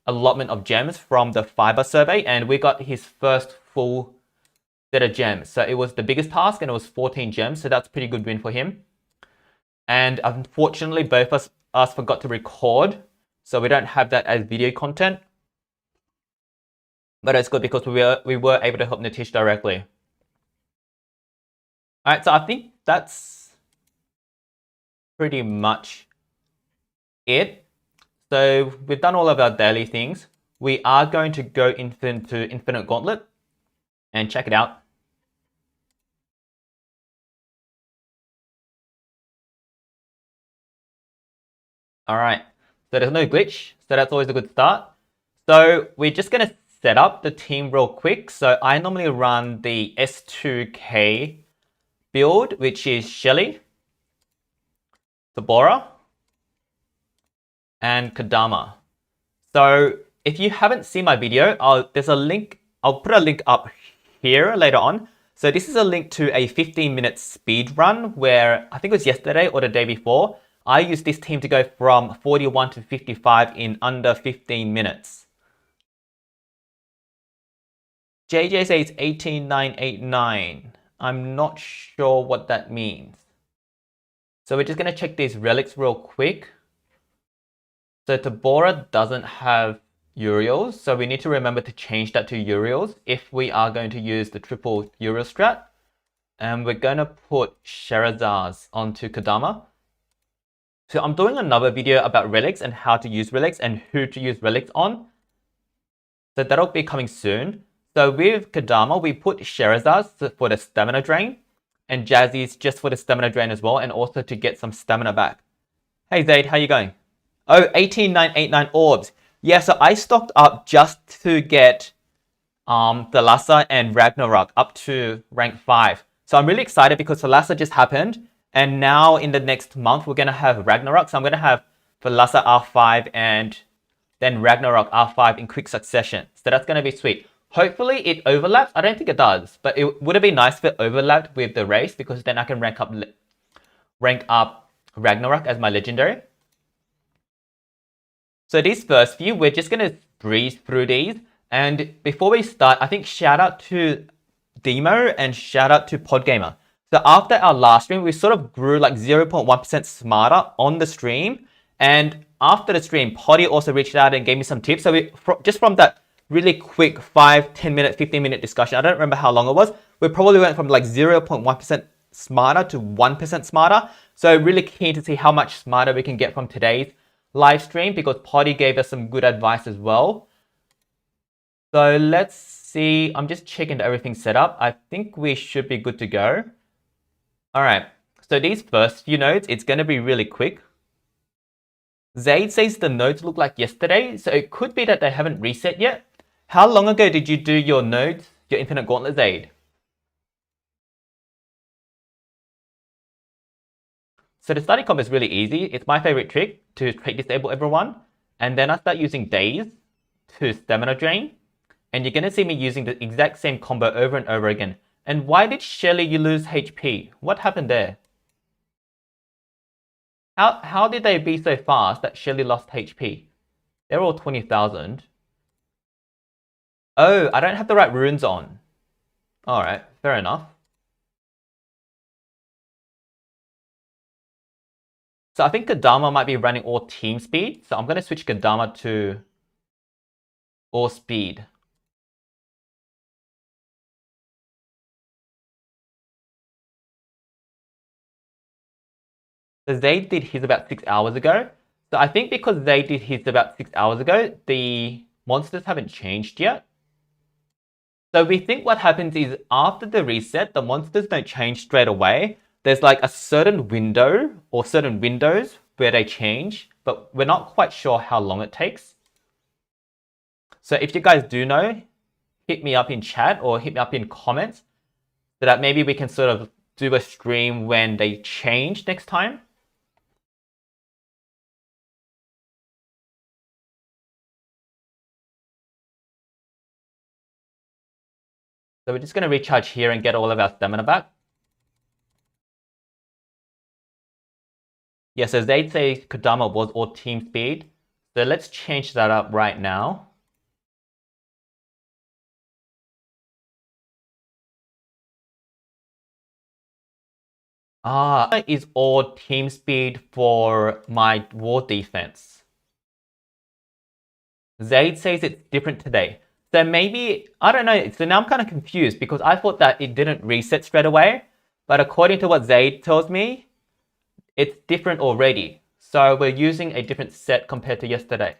allotment of gems from the fiber survey, and we got his first full set of gems. So it was the biggest task, and it was 14 gems, so that's a pretty good win for him. And unfortunately, both of us forgot to record, so we don't have that as video content. But it's good because we were able to help Nitish directly. Alright, so I think that's pretty much it. So we've done all of our daily things. We are going to go into Infinite Gauntlet and check it out. Alright, so there's no glitch, so that's always a good start. So we're just going to set up the team real quick. So I normally run the S2K build, which is Shelly, Tabora, and Kodama. So if you haven't seen my video, there's a link. I'll put a link up here later on. So this is a link to a 15-minute speed run where I think it was yesterday or the day before. I used this team to go from 41 to 55 in under 15 minutes. JJ says 18989. I'm not sure what that means. So we're just going to check these relics real quick. So Tabora doesn't have Uriels, so we need to remember to change that to Uriels if we are going to use the triple Uriel strat. And we're going to put Sherazars onto Kodama. So I'm doing another video about relics and how to use relics and who to use relics on. So that'll be coming soon. So with Kodama, we put Sherazars for the stamina drain and Jazzy's just for the stamina drain as well, and also to get some stamina back. Hey Zaid, how you going? Oh, 18989 orbs. Yeah, so I stocked up just to get Thalassa and Ragnarok up to rank 5. So I'm really excited because Thalassa just happened. And now in the next month, we're going to have Ragnarok. So I'm going to have Thalassa R5 and then Ragnarok R5 in quick succession. So that's going to be sweet. Hopefully it overlaps. I don't think it does. But it would have been nice if it overlapped with the race, because then I can rank up Ragnarok as my legendary. So these first few, we're just going to breeze through these. And before we start, I think shout out to Demo and shout out to Podgamer. So after our last stream, we sort of grew like 0.1% smarter on the stream. And after the stream, Poddy also reached out and gave me some tips. So just from that really quick 5, 10 minute, 15 minute discussion, I don't remember how long it was, we probably went from like 0.1% smarter to 1% smarter. So really keen to see how much smarter we can get from today's live stream, because Poddy gave us some good advice as well. So let's see. I'm just checking that everything's set up. I think we should be good to go. All right, so these first few nodes, it's going to be really quick. Zaid says the nodes look like yesterday, so it could be that they haven't reset yet. How long ago did you do your nodes, your Infinite Gauntlet, Zaid? So the starting comp is really easy. It's my favorite trick to trait disable everyone. And then I start using Daze to stamina drain. And you're going to see me using the exact same combo over and over again. And why did Shelly you lose HP? What happened there? How did they be so fast that Shelly lost HP? They're all 20,000. Oh, I don't have the right runes on. Alright, fair enough. So I think Kodama might be running all team speed. So I'm going to switch Kodama to all speed. So Zaid did his about 6 hours ago. So I think because Zaid did his about 6 hours ago, the monsters haven't changed yet. So we think what happens is after the reset, the monsters don't change straight away. There's like a certain window or certain windows where they change, but we're not quite sure how long it takes. So if you guys do know, hit me up in chat or hit me up in comments so that maybe we can sort of do a stream when they change next time. So we're just going to recharge here and get all of our stamina back. Yeah, so they'd say Kodama was all team speed. So let's change that up right now. Is all team speed for my ward defense. Zaid says it's different today. So maybe, I don't know, so now I'm kind of confused because I thought that it didn't reset straight away. But according to what Zaid tells me, it's different already. So we're using a different set compared to yesterday.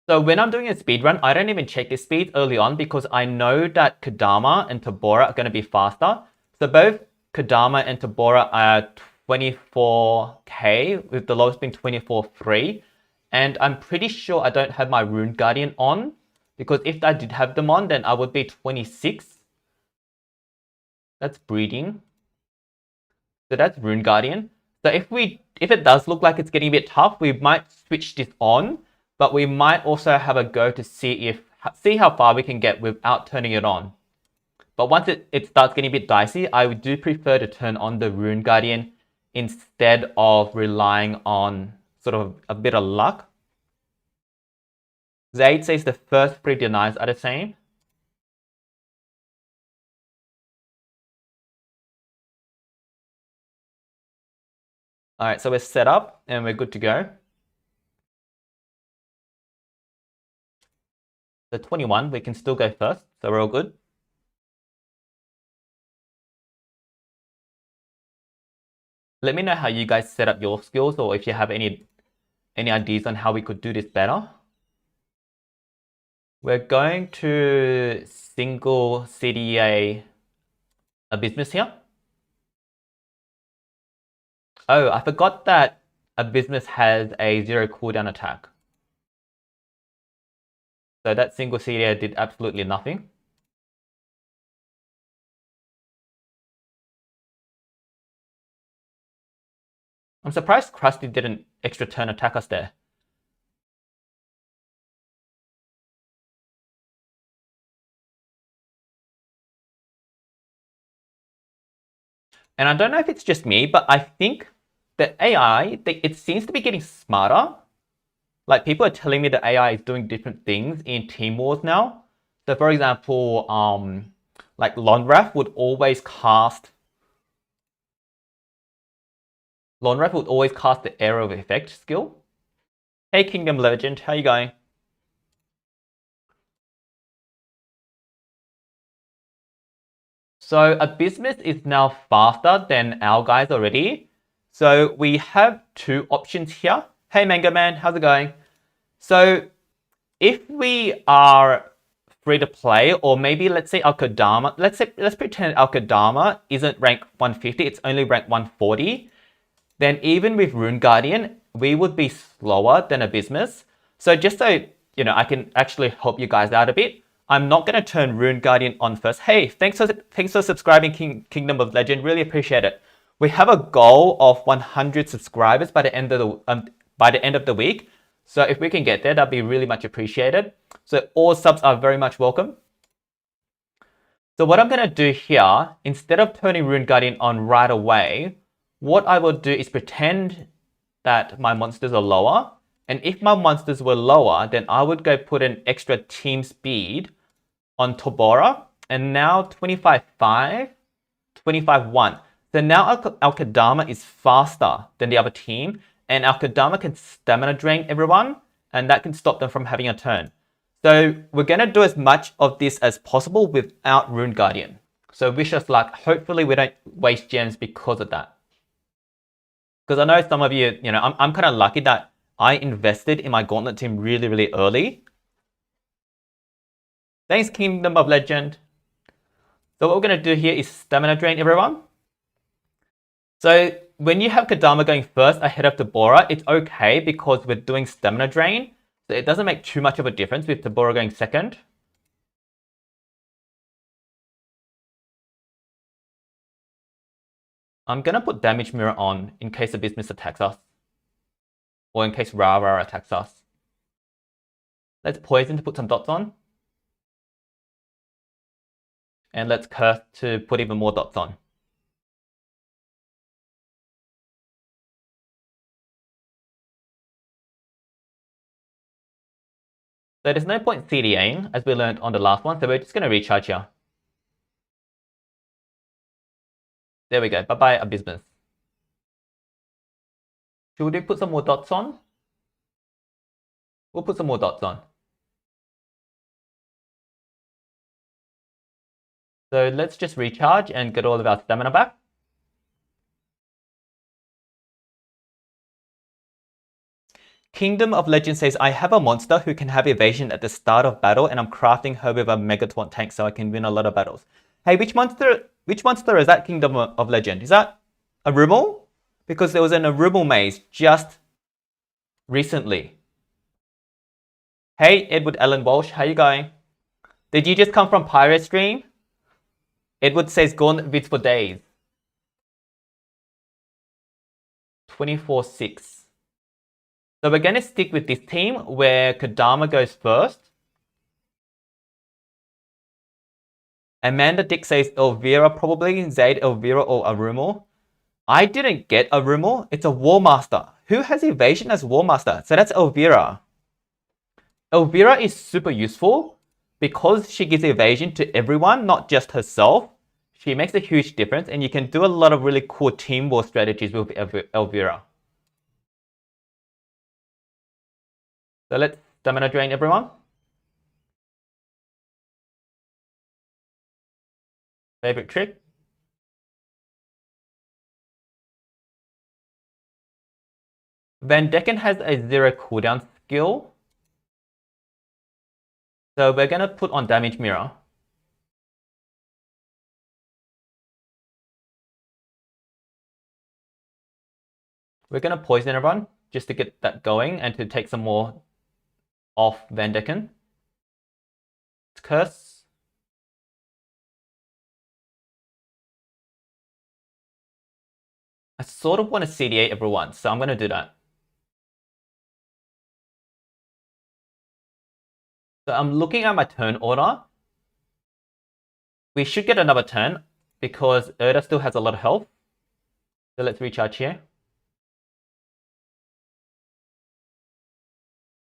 So when I'm doing a speed run, I don't even check the speed early on because I know that Kodama and Tabora are going to be faster. So both Kodama and Tabora are 24k with the lowest being 24.3. And I'm pretty sure I don't have my Rune Guardian on because if I did have them on, then I would be 26. That's breeding. So that's Rune Guardian. So if it does look like it's getting a bit tough, we might switch this on. But we might also have a go to see how far we can get without turning it on. But once it starts getting a bit dicey, I do prefer to turn on the Rune Guardian instead of relying on sort of a bit of luck. Zaid says the first 3 denies are the same. Alright, so we're set up and we're good to go. So 21, we can still go first, so we're all good. Let me know how you guys set up your skills or if you have any ideas on how we could do this better. We're going to single CDA a business here. Oh, I forgot that a business has a 0 cooldown attack. So that single CDA did absolutely nothing. I'm surprised Krusty didn't extra turn attack us there. And I don't know if it's just me, but I think the AI, it seems to be getting smarter. Like people are telling me that AI is doing different things in Team Wars now. So for example, like Lonrath would always cast the Area of Effect skill. Hey Kingdom Legend, how you going? So Abysmus is now faster than our guys already. So we have 2 options here. Hey Mango Man, how's it going? So if we are free to play, or maybe let's say our Kodama, let's pretend our Kodama isn't ranked 150, it's only ranked 140. Then even with Rune Guardian, we would be slower than Abysmus. So just so you know, I can actually help you guys out a bit. I'm not going to turn Rune Guardian on first. Hey, thanks for subscribing, Kingdom of Legend. Really appreciate it. We have a goal of 100 subscribers by the end of the week. So if we can get there, that'd be really much appreciated. So all subs are very much welcome. So what I'm going to do here, instead of turning Rune Guardian on right away, what I will do is pretend that my monsters are lower. And if my monsters were lower, then I would go put an extra team speed on Tabora. And now 25.5, 25.1. So now our Kodama is faster than the other team. And our Kodama can stamina drain everyone. And that can stop them from having a turn. So we're going to do as much of this as possible without Rune Guardian. So wish us luck. Hopefully we don't waste gems because of that. Because I know some of you, I'm kind of lucky that I invested in my Gauntlet team really, really early. Thanks, Kingdom of Legend. So what we're going to do here is stamina drain everyone. So when you have Kodama going first ahead of Tabora, it's okay because we're doing stamina drain. So it doesn't make too much of a difference with Tabora going second. I'm going to put damage mirror on in case Abysmus attacks us. Or in case Rara attacks us. Let's poison to put some dots on. And let's curse to put even more dots on. So there's no point CDAing, as we learned on the last one, so we're just going to recharge here. There we go. Bye-bye, Abysmus. Should we put some more dots on? We'll put some more dots on. So let's just recharge and get all of our stamina back. Kingdom of Legend says, I have a monster who can have evasion at the start of battle, and I'm crafting her with a MegaTaunt tank so I can win a lot of battles. Hey, which monster is that, Kingdom of Legend? Is that a Rimmel? Because there was an Rimmel maze just recently. Hey, Edward Allen Walsh, how you going? Did you just come from Pirate Stream? Edward says, gone bits for days. 24-6. So we're going to stick with this team where Kodama goes first. Amanda Dick says Elvira probably, Zaid, Elvira, or Arumor. I didn't get Arumor. It's a War Master. Who has evasion as War Master? So that's Elvira. Elvira is super useful because she gives evasion to everyone, not just herself. She makes a huge difference, and you can do a lot of really cool team war strategies with Elvira. So let's stamina drain everyone. Favorite trick. Van Decken has a 0 cooldown skill. So we're going to put on damage mirror. We're going to poison everyone just to get that going and to take some more off Van Decken. It's curse. I sort of want to CD8 everyone, so I'm going to do that. So I'm looking at my turn order. We should get another turn because Erda still has a lot of health. So let's recharge here.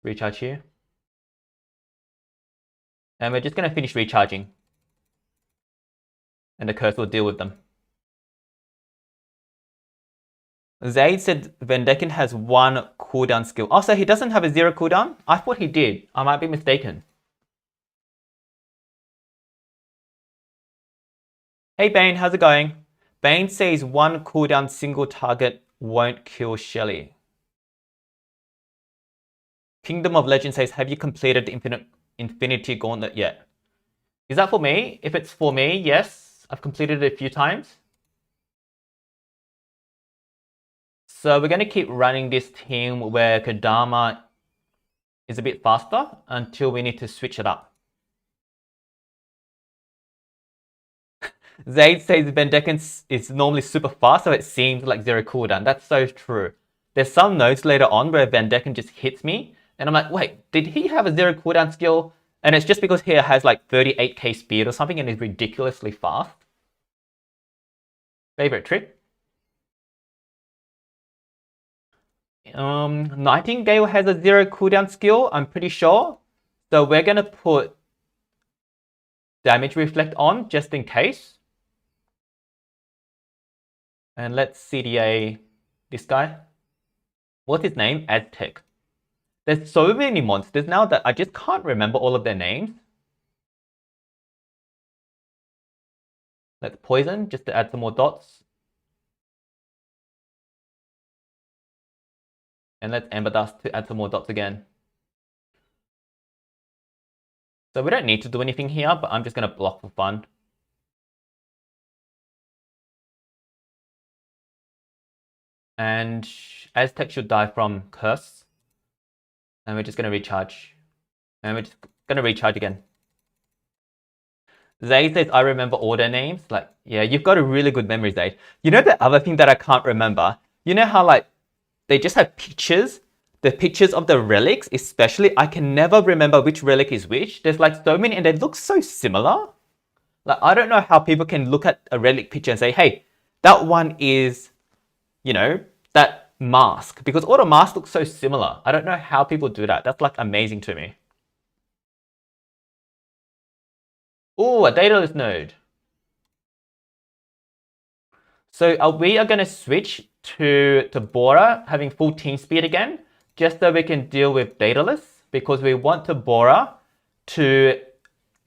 Recharge here. And we're just going to finish recharging. And the curse will deal with them. Zaid said Van Decken has 1 cooldown skill. Oh, so he doesn't have a 0 cooldown? I thought he did. I might be mistaken. Hey Bane, how's it going? Bane says 1 cooldown single target won't kill Shelly. Kingdom of Legend says, have you completed the Infinity Gauntlet yet? Is that for me? If it's for me, yes. I've completed it a few times. So we're going to keep running this team where Kodama is a bit faster until we need to switch it up. Zaid says Van Decken is normally super fast, so it seems like 0 cooldown. That's so true. There's some notes later on where Van Decken just hits me, and I'm like, wait, did he have a 0 cooldown skill? And it's just because he has like 38k speed or something and is ridiculously fast. Favorite trick? Nightingale has a 0 cooldown skill, I'm pretty sure. So we're going to put damage reflect on just in case. And let's CDA this guy. What's his name? Aztec. There's so many monsters now that I just can't remember all of their names. Let's poison just to add some more dots. And let's Ember Dust to add some more dots again. So we don't need to do anything here, but I'm just going to block for fun. And Aztec should die from Curse. And we're just going to recharge. And we're just going to recharge again. Zaid says, I remember all their names. Like, yeah, you've got a really good memory, Zaid. You know the other thing that I can't remember? You know how like they just have pictures? The pictures of the relics, especially, I can never remember which relic is which. There's like so many and they look so similar. Like, I don't know how people can look at a relic picture and say, hey, that one is, you know, that mask, because all the masks look so similar. I don't know how people do that. That's like amazing to me. Oh, a dataless node. So we are going to switch to Tabora having full team speed again, just so we can deal with dataless, because we want Tabora to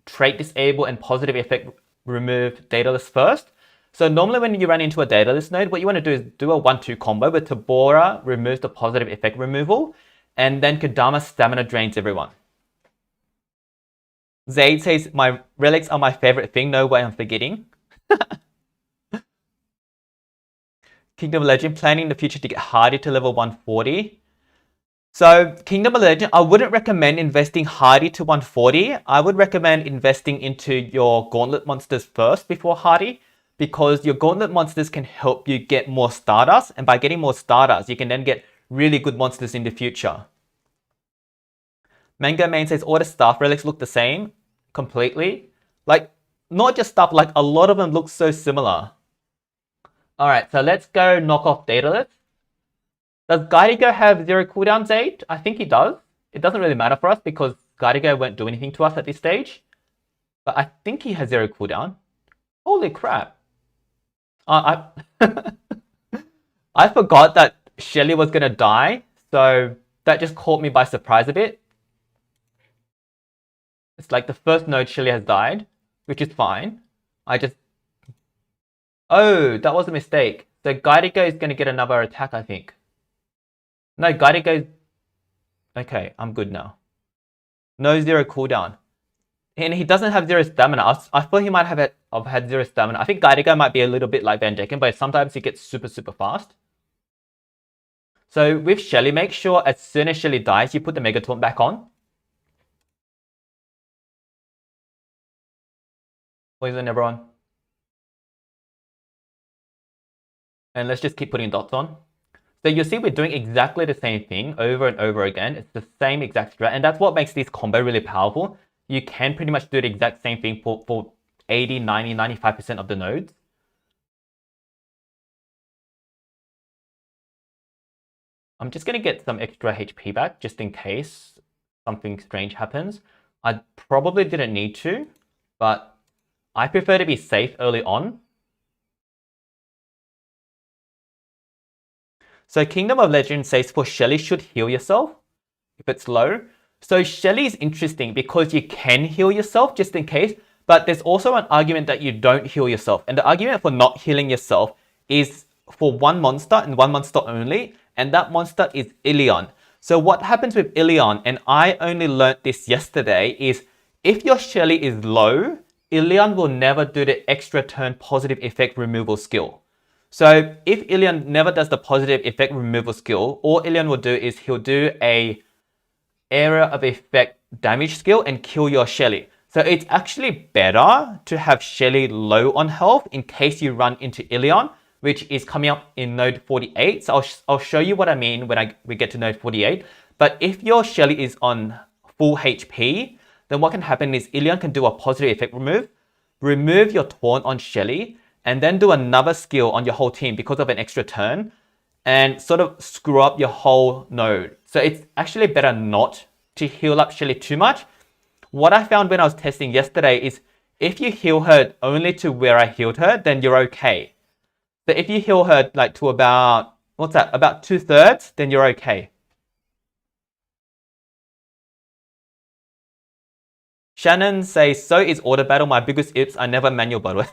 trait disable and positive effect remove dataless first. So normally when you run into a dataless node, what you want to do is do a 1-2 combo where Tabora removes the positive effect removal, and then Kodama stamina drains everyone. Zaid says, my relics are my favorite thing. No way I'm forgetting. Kingdom of Legend, planning in the future to get Hardy to level 140. So Kingdom of Legend, I wouldn't recommend investing Hardy to 140. I would recommend investing into your Gauntlet monsters first before Hardy, because your Gauntlet monsters can help you get more Stardust, and by getting more Stardust, you can then get really good monsters in the future. Mango Main says all the staff relics look the same completely. Like, not just stuff, like a lot of them look so similar. Alright, so let's go knock off Datalith. Does Guidigo have 0 cooldowns, 8? I think he does. It doesn't really matter for us because Guidigo won't do anything to us at this stage. But I think he has 0 cooldown. Holy crap. I forgot that Shelly was going to die, so that just caught me by surprise a bit. It's like the first node Shelly has died, which is fine. Oh, that was a mistake. So Guidigo is going to get another attack, I think. No, Guidigo... Okay, I'm good now. No 0 cooldown. And he doesn't have 0 stamina. I thought he might have had 0 stamina. I think Guidigo might be a little bit like Van Decken, but sometimes he gets super, super fast. So with Shelly, make sure as soon as Shelly dies, you put the MegaTaunt back on. Poison everyone. And let's just keep putting dots on. So you'll see we're doing exactly the same thing over and over again. It's the same exact strat, and that's what makes this combo really powerful. You can pretty much do the exact same thing for 80, 90, 95% of the nodes. I'm just going to get some extra HP back just in case something strange happens. I probably didn't need to, but I prefer to be safe early on. So Kingdom of Legend says for Shelly should heal yourself if it's low. So Shelly is interesting because you can heal yourself just in case, but there's also an argument that you don't heal yourself. And the argument for not healing yourself is for one monster and one monster only, and that monster is Ilion. So what happens with Ilion, and I only learnt this yesterday, is if your Shelly is low, Ilion will never do the extra turn positive effect removal skill. So if Ilion never does the positive effect removal skill, all Ilion will do is he'll do a area of effect damage skill and kill your Shelly. So it's actually better to have Shelly low on health in case you run into Ilion, which is coming up in node 48. So I'll show you what I mean when we get to node 48. But if your Shelly is on full HP, then what can happen is Ilion can do a positive effect remove your taunt on Shelly, and then do another skill on your whole team because of an extra turn, and sort of screw up your whole node. So it's actually better not to heal up Shelly too much. What I found when I was testing yesterday is if you heal her only to where I healed her, then you're okay. So if you heal her like to about, what's that, about 2/3, then you're okay. Shannon says, so is auto battle my biggest ips. I never manual battle.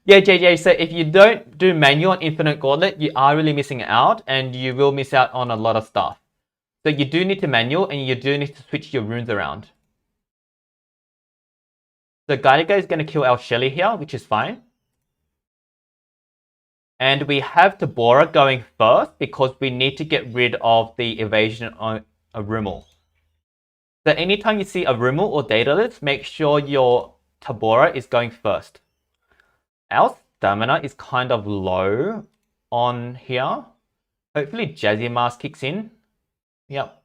Yeah, JJ, so if you don't do manual on Infinite Gauntlet, you are really missing out, and you will miss out on a lot of stuff. So you do need to manual, and you do need to switch your runes around. So Guidigo is going to kill our Shelly here, which is fine. And we have Tabora going first because we need to get rid of the evasion on a Rimmel. So anytime you see a Rimmel or Datalith, make sure your Tabora is going first. Our stamina is kind of low on here. Hopefully Jazzy Mask kicks in. Yep.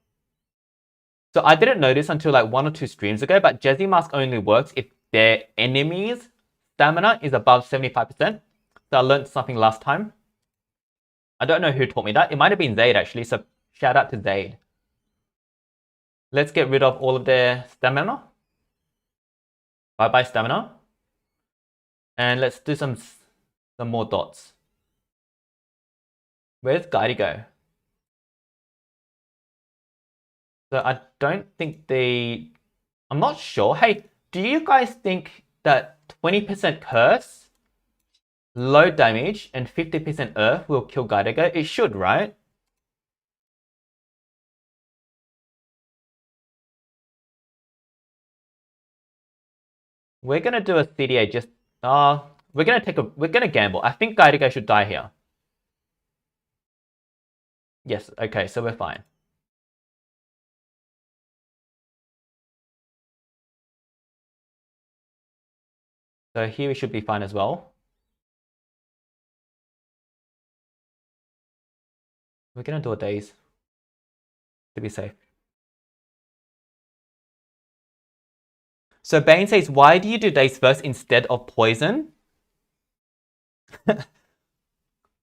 So I didn't notice until like 1 or 2 streams ago, but Jazzy Mask only works if their enemies' stamina is above 75%. So I learned something last time. I don't know who taught me that. It might have been Zaid actually, so shout out to Zaid. Let's get rid of all of their stamina. Bye-bye stamina. And let's do some more dots. Where's Guidey go? So I don't think I'm not sure. Hey, do you guys think that 20% curse, low damage, and 50% earth will kill Guidego? It should, right? We're gonna do a CDA just we're gonna gamble. I think Guidego should die here. Yes, okay, so we're fine. So here we should be fine as well. We're gonna do a daze to be safe. So Bane says, why do you do daze first instead of poison?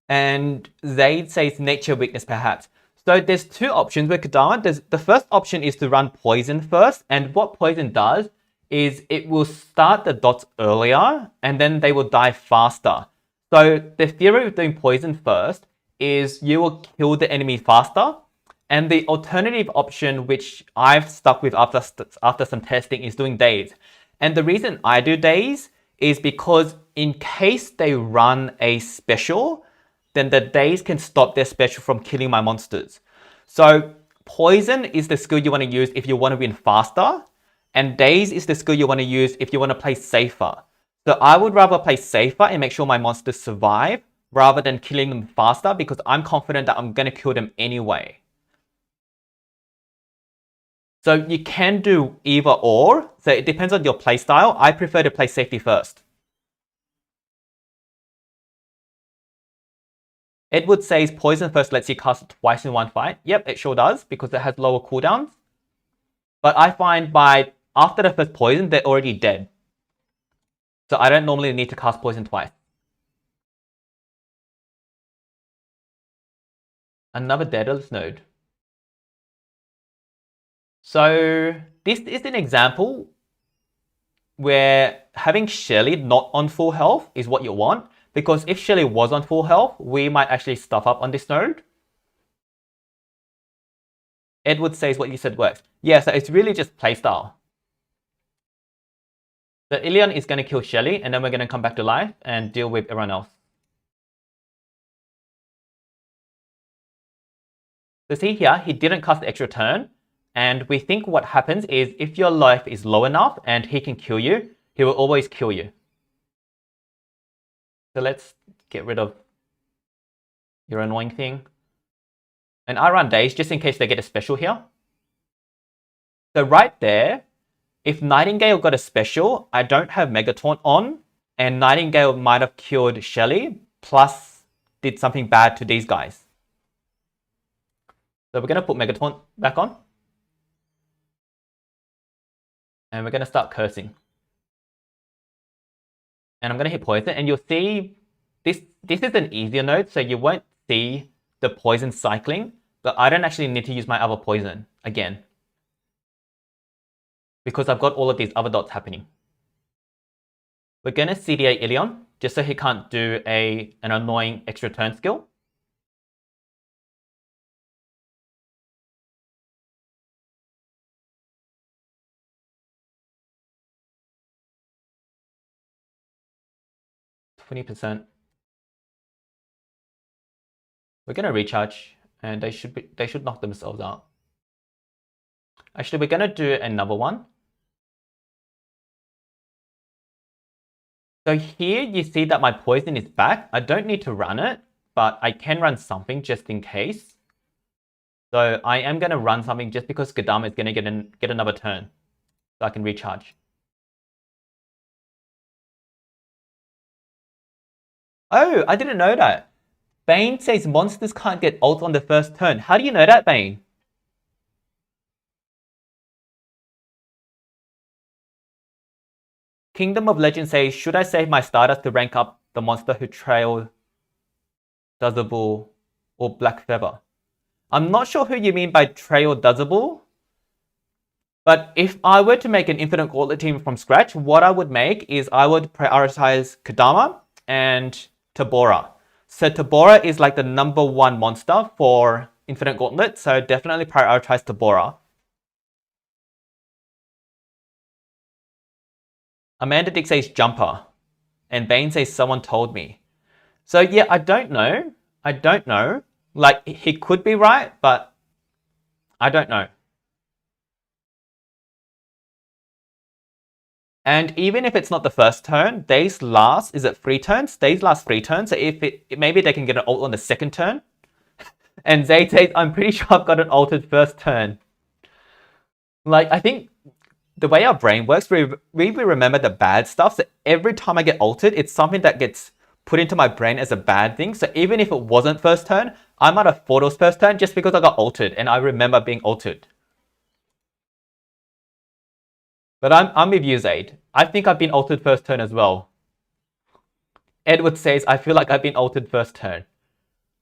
And Zaid says nature weakness perhaps. So there's two options with Kodama. The first option is to run poison first, and what poison does is it will start the dots earlier and then they will die faster. So the theory of doing poison first is you will kill the enemy faster, and the alternative option, which I've stuck with after some testing, is doing daze. And the reason I do daze is because in case they run a special, then the daze can stop their special from killing my monsters. So poison is the skill you want to use if you want to win faster, and daze is the skill you want to use if you want to play safer. So I would rather play safer and make sure my monsters survive rather than killing them faster, because I'm confident that I'm going to kill them anyway. So you can do either or, so it depends on your playstyle. I prefer to play safety first. Edward says poison first lets you cast it twice in one fight. Yep, it sure does, because it has lower cooldowns. But I find after the first poison, they're already dead. So I don't normally need to cast poison twice. Another Daedalus node. So this is an example where having Shelly not on full health is what you want, because if Shelly was on full health, we might actually stuff up on this node. Edward says what you said works. Yeah, so it's really just playstyle. The Ilion is going to kill Shelly, and then we're going to come back to life and deal with everyone else. So see here, he didn't cast the extra turn. And we think what happens is if your life is low enough and he can kill you, he will always kill you. So let's get rid of your annoying thing. And I run daze just in case they get a special here. So right there, if Nightingale got a special, I don't have MegaTaunt on, and Nightingale might have killed Shelly, plus did something bad to these guys. So we're going to put MegaTaunt back on. And we're going to start cursing. And I'm going to hit poison, and you'll see this is an easier node, so you won't see the poison cycling, but I don't actually need to use my other poison again, because I've got all of these other dots happening. We're going to CDA Ilion, just so he can't do an annoying extra turn skill. %. We're gonna recharge, and they should knock themselves out. Actually, we're gonna do another one. So here you see that my poison is back. I don't need to run it, but I can run something just in case. So I am gonna run something just because Kodama is gonna get another turn, so I can recharge. Oh, I didn't know that. Bane says monsters can't get ult on the first turn. How do you know that, Bane? Kingdom of Legend says, should I save my Stardust to rank up the monster who trailed Dozzable or Blackfeather? I'm not sure who you mean by trail Dozzable, But if I were to make an Infinite Gauntlet team from scratch, what I would make is I would prioritize Kodama and Tabora. So Tabora is like the #1 monster for Infinite Gauntlet, so definitely prioritize Tabora. Amanda Dick says Jumper, and Bane says someone told me. So yeah, I don't know. I don't know. Like, he could be right, but I don't know. And even if it's not the first turn, days last, is it 3 turns? Days last 3 turns, so if maybe they can get an ult on the second turn. And Zayd says, I'm pretty sure I've got an ulted first turn. Like, I think the way our brain works, we remember the bad stuff. So every time I get ulted, it's something that gets put into my brain as a bad thing. So even if it wasn't first turn, I might have thought it was first turn just because I got ulted and I remember being ulted. But I'm with you, Zayd. I think I've been ulted first turn as well. Edward says, I feel like I've been ulted first turn.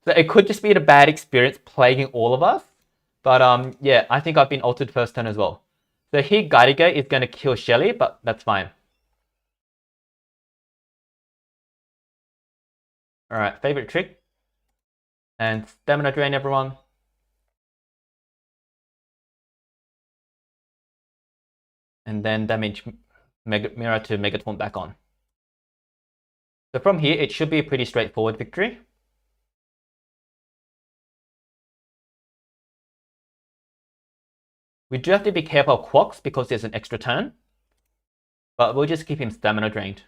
So it could just be a bad experience plaguing all of us. But yeah, I think I've been ulted first turn as well. So here, Gaidigo is going to kill Shelly, but that's fine. Alright, favorite trick. And stamina drain, everyone. And then damage mirror to MegaTaunt back on. So from here, it should be a pretty straightforward victory. We do have to be careful of Quox because there's an extra turn. But we'll just keep him stamina drained.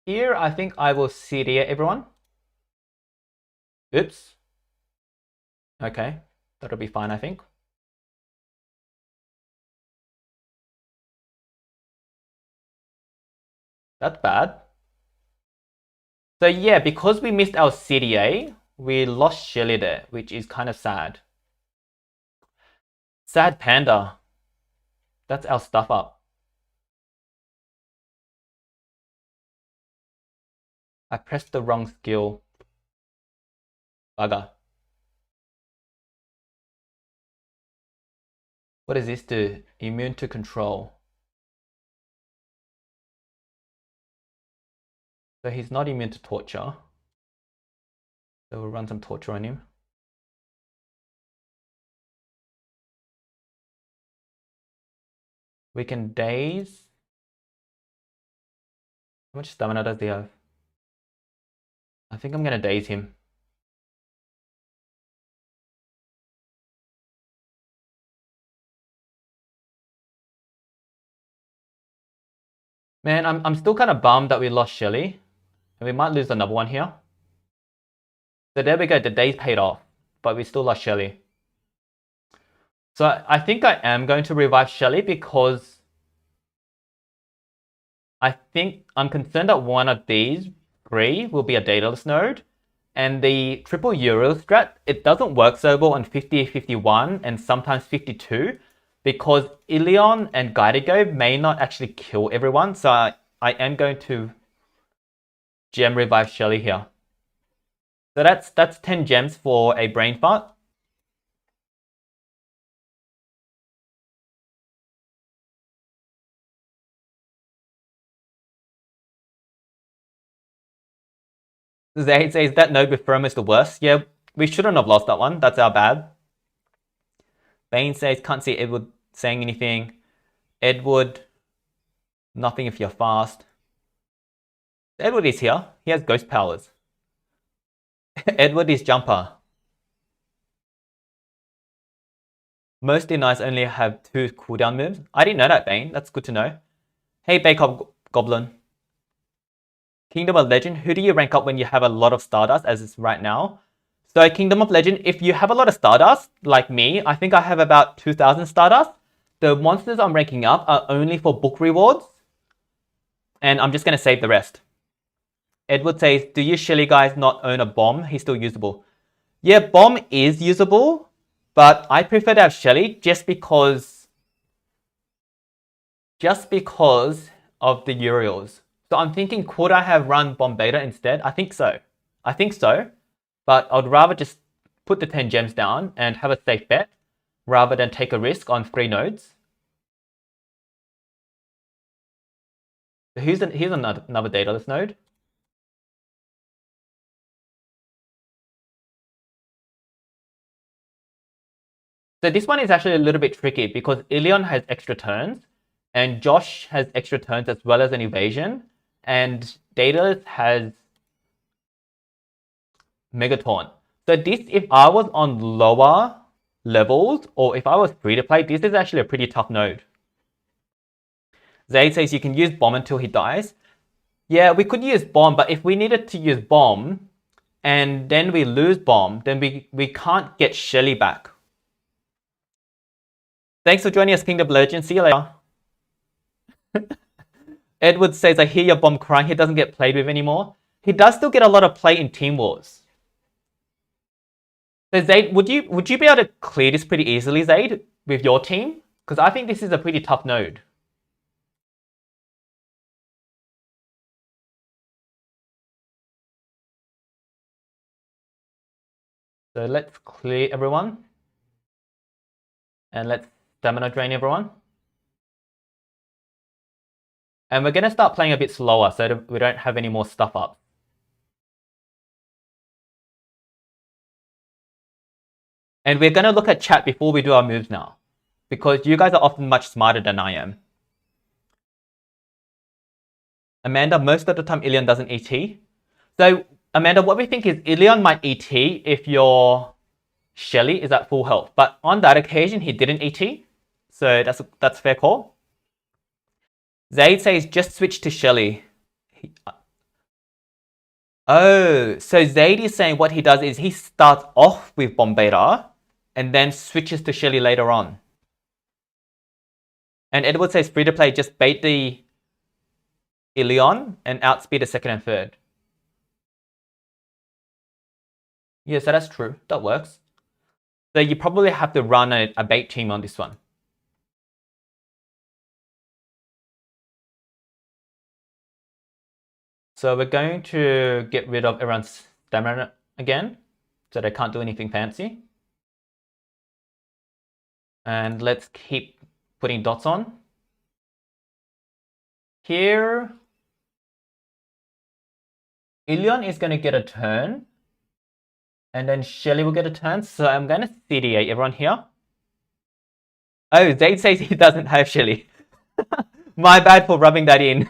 Here, I think I will CDA everyone. Oops. Okay, that'll be fine, I think. That's bad. So yeah, because we missed our CDA, we lost Shelly there, which is kind of sad. Sad Panda. That's our stuff up. I pressed the wrong skill. Bugger. What does this do? Immune to control. So he's not immune to torture. So we'll run some torture on him. We can daze. How much stamina does he have? I think I'm going to daze him. Man, I'm still kind of bummed that we lost Shelly. And we might lose another one here. So there we go, the daze paid off. But we still lost Shelly. So I think I am going to revive Shelly because I think I'm concerned that one of these 3 will be a dataless node. And the triple Uriel strat, it doesn't work so well on 50, 51, and sometimes 52. Because Ilion and Gaidigo may not actually kill everyone. So I am going to gem revive Shelly here. So that's 10 gems for a brain fart. Zayd says that node with Firm is the worst. Yeah, we shouldn't have lost that one. That's our bad. Bane says, can't see Edward saying anything. Edward, nothing if you're fast. Edward is here. He has ghost powers. Edward is jumper. Most denies only have 2 cooldown moves. I didn't know that, Bane. That's good to know. Hey, Bake Up Goblin. Kingdom of Legend, who do you rank up when you have a lot of Stardust, as it's right now? So Kingdom of Legend, if you have a lot of Stardust, like me, I think I have about 2,000 Stardust. The monsters I'm ranking up are only for book rewards. And I'm just going to save the rest. Edward says, do you Shelly guys not own a bomb? He's still usable. Yeah, bomb is usable, but I prefer to have Shelly just because of the Uriels. So I'm thinking, could I have run Bomb Beta instead? I think so. I think so, but I'd rather just put the 10 gems down and have a safe bet rather than take a risk on 3 nodes. So here's another dataless node. So this one is actually a little bit tricky because Ilion has extra turns and Josh has extra turns as well as an evasion, and dataless has MegaTaunt. So this, if I was on lower levels or if I was free to play, this is actually a pretty tough node. Zaid says you can use bomb until he dies. Yeah, we could use bomb, but if we needed to use bomb and then we lose bomb, then we can't get Shelly back. Thanks for joining us, Kingdom Legends. See you later. Edward says, I hear your bomb crying. He doesn't get played with anymore. He does still get a lot of play in Team Wars. So Zaid, would you be able to clear this pretty easily, Zaid, with your team? Because I think this is a pretty tough node. So let's clear everyone. And let's stamina drain everyone. And we're going to start playing a bit slower so that we don't have any more stuff up. And we're going to look at chat before we do our moves now, because you guys are often much smarter than I am. Amanda, most of the time Ilion doesn't ET. So Amanda, what we think is Ilion might ET if your Shelly is at full health. But on that occasion, he didn't ET. So that's fair call. Zaid says just switch to Shelly. Oh, so Zaid is saying what he does is he starts off with Bombader and then switches to Shelly later on. And Edward says free to play, just bait the Ilion and outspeed the second and third. Yeah, so that's true. That works. So you probably have to run a bait team on this one. So we're going to get rid of everyone's stamina again, so they can't do anything fancy. And let's keep putting dots on. Here, Ilion is going to get a turn. And then Shelly will get a turn. So I'm going to CDA everyone here. Oh, Zaid says he doesn't have Shelly. My bad for rubbing that in.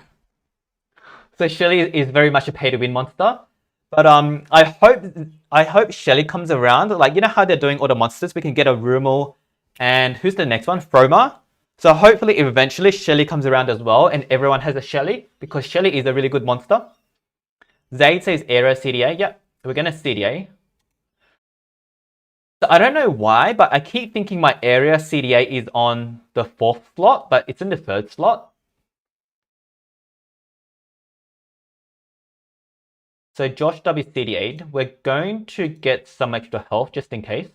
So Shelly is very much a pay-to-win monster. But I hope Shelly comes around. Like, you know how they're doing all the monsters? We can get a Rumel. And who's the next one? Froma. So hopefully eventually Shelly comes around as well. And everyone has a Shelly. Because Shelly is a really good monster. Zaid says Aero CDA. Yep, we're going to CDA. So I don't know why, but I keep thinking my area CDA is on the 4th slot, but it's in the 3rd slot. So Josh W CDA'd. We're going to get some extra health just in case.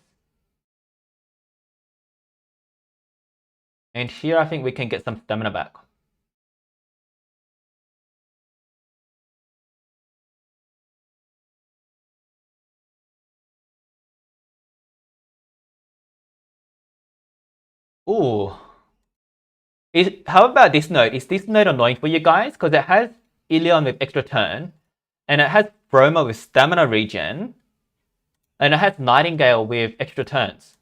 And here I think we can get some stamina back. Ooh. How about this node? Is this node annoying for you guys? Because it has Ilion with extra turn. And it has Froma with stamina regen. And it has Nightingale with extra turns.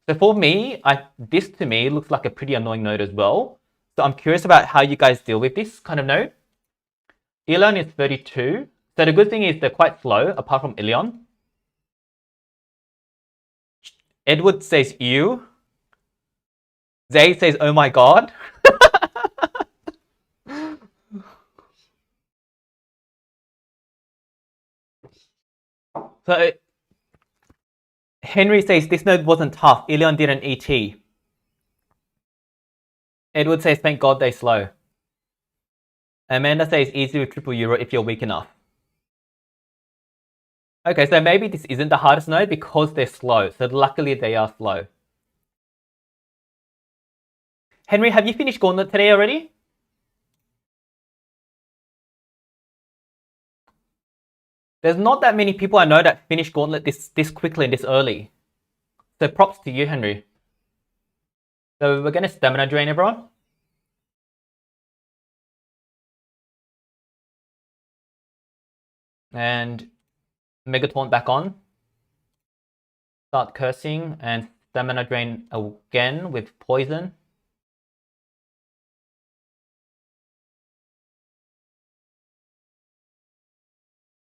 So for me, this to me looks like a pretty annoying node as well. So I'm curious about how you guys deal with this kind of node. Ilion is 32. So the good thing is they're quite slow, apart from Ilion. Edward says ew. Zay says, oh my god. So Henry says this node wasn't tough. Ilion didn't ET. Edward says thank god they slow. Amanda says easy with triple euro if you're weak enough. Okay, so maybe this isn't the hardest node because they're slow. So luckily they are slow. Henry, have you finished Gauntlet today already? There's not that many people I know that finish Gauntlet this quickly and this early. So props to you, Henry. So we're going to Stamina Drain everyone. And MegaTaunt back on. Start cursing and Stamina Drain again with Poison.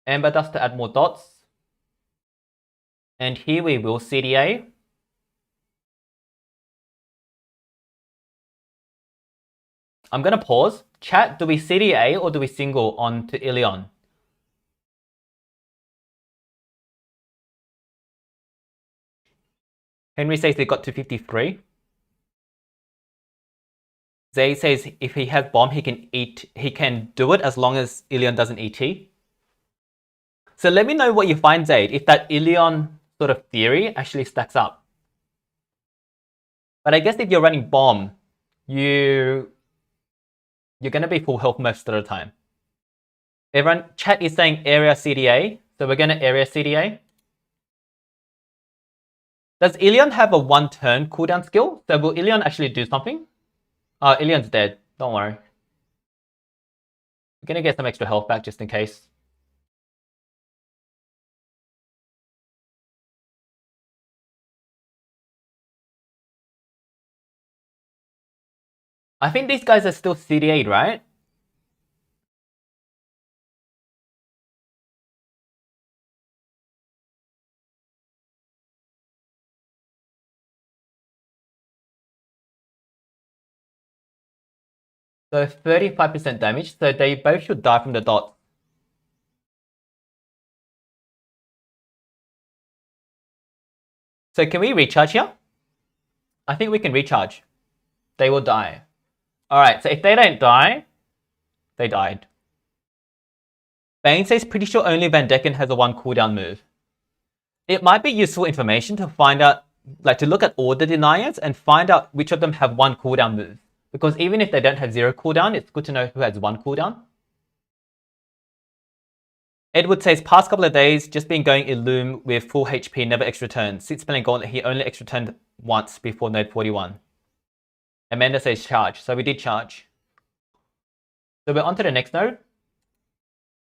Ember Dust to add more dots. And here we will CDA. I'm going to pause. Chat, do we CDA or do we single on to Ilion? Henry says he got to 53. Zay says if he has bomb, he can do it as long as Ilion doesn't ET. So let me know what you find, Zaid, if that Ilion sort of theory actually stacks up. But I guess if you're running bomb, you're going to be full health most of the time. Everyone, chat is saying area CDA, so we're going to area CDA. Does Ilion have a 1 turn cooldown skill? So will Ilion actually do something? Ilion's dead, don't worry. We're going to get some extra health back just in case. I think these guys are still CDA'd, right? So 35% damage, so they both should die from the dot. So can we recharge here? I think we can recharge. They will die. Alright, so if they don't die, they died. Bane says pretty sure only Van Decken has a 1 cooldown move. It might be useful information to find out, like to look at all the deniers and find out which of them have 1 cooldown move. Because even if they don't have 0 cooldown, it's good to know who has 1 cooldown. Edward says, past couple of days, just been going Illum with full HP, never extra turn. Since spelling Gauntlet, he only extra turned once before node 41. Amanda says charge, so we did charge. So we're on to the next node.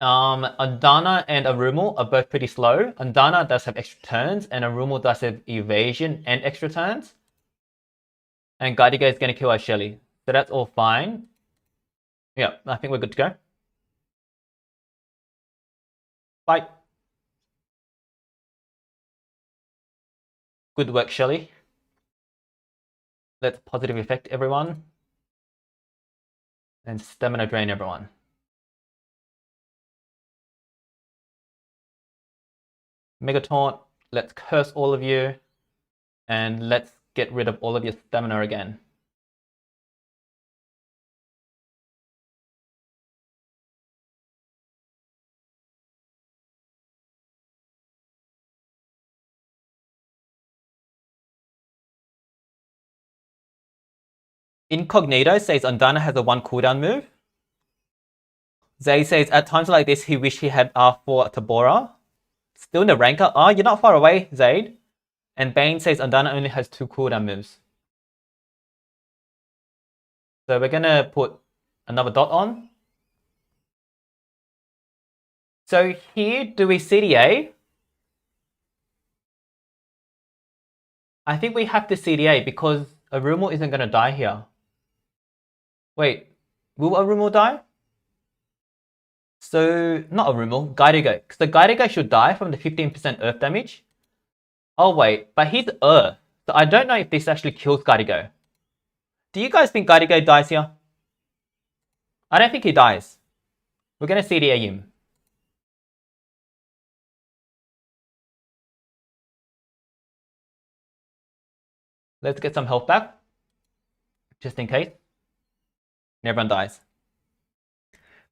Andana and Arumel are both pretty slow. Andana does have extra turns, and Arumel does have evasion and extra turns. And Guidigo is going to kill our Shelly. So that's all fine. Yeah, I think we're good to go. Bye. Good work, Shelly. Let's positive effect everyone. And stamina drain everyone. MegaTaunt, let's curse all of you. And let's get rid of all of your stamina again. Incognito says Andana has a 1 cooldown move. Zay says at times like this he wished he had R4 Tabora. Still in the ranker. Oh, you're not far away, Zaid. And Bane says Andana only has 2 cooldown moves. So we're gonna put another dot on. So here, do we CDA? I think we have to CDA because Arumel isn't gonna die here. Wait, will Arumel die? So, not Arumel, Guidigo. So Guidigo should die from the 15% earth damage. Oh wait, but he's earth. So I don't know if this actually kills Guidigo. Do you guys think Guidigo dies here? I don't think he dies. We're gonna CDA him. Let's get some health back. Just in case. And everyone dies.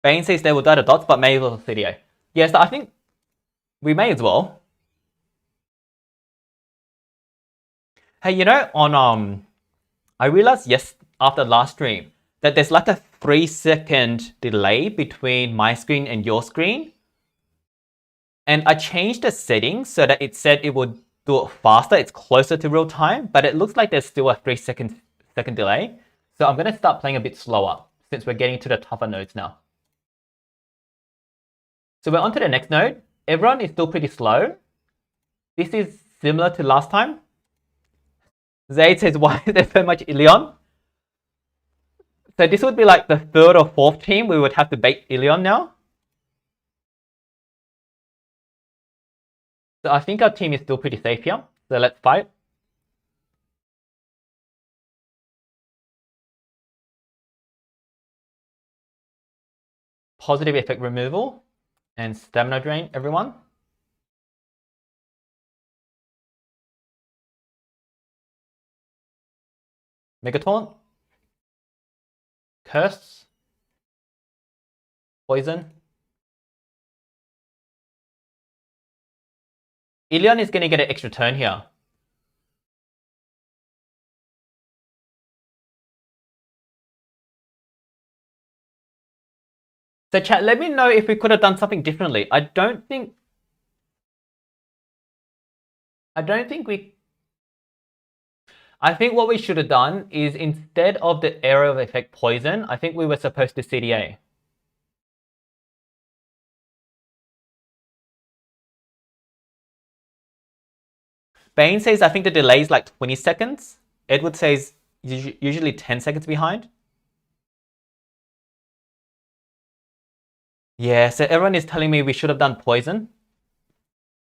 Bane says they will die to dots, but may as well CDA. Yes, I think we may as well. Hey, you know, on I realized after last stream that there's like a 3-second delay between my screen and your screen. And I changed the settings so that it said it would do it faster. It's closer to real time, but it looks like there's still a 3 second delay. So I'm going to start playing a bit slower since we're getting to the tougher nodes now. So we're on to the next node. Everyone is still pretty slow. This is similar to last time. Zaid says, why is there so much Ilion? So this would be like the third or fourth team we would have to bait Ilion now. So I think our team is still pretty safe here. So let's fight. Positive effect removal and stamina drain, everyone. MegaTaunt. Curse. Poison. Ilion is going to get an extra turn here. So chat, let me know if we could have done something differently. I think what we should have done is instead of the area of effect poison, I think we were supposed to CDA. Bane says, I think the delay is like 20 seconds. Edward says usually 10 seconds behind. Yeah, so everyone is telling me we should have done poison.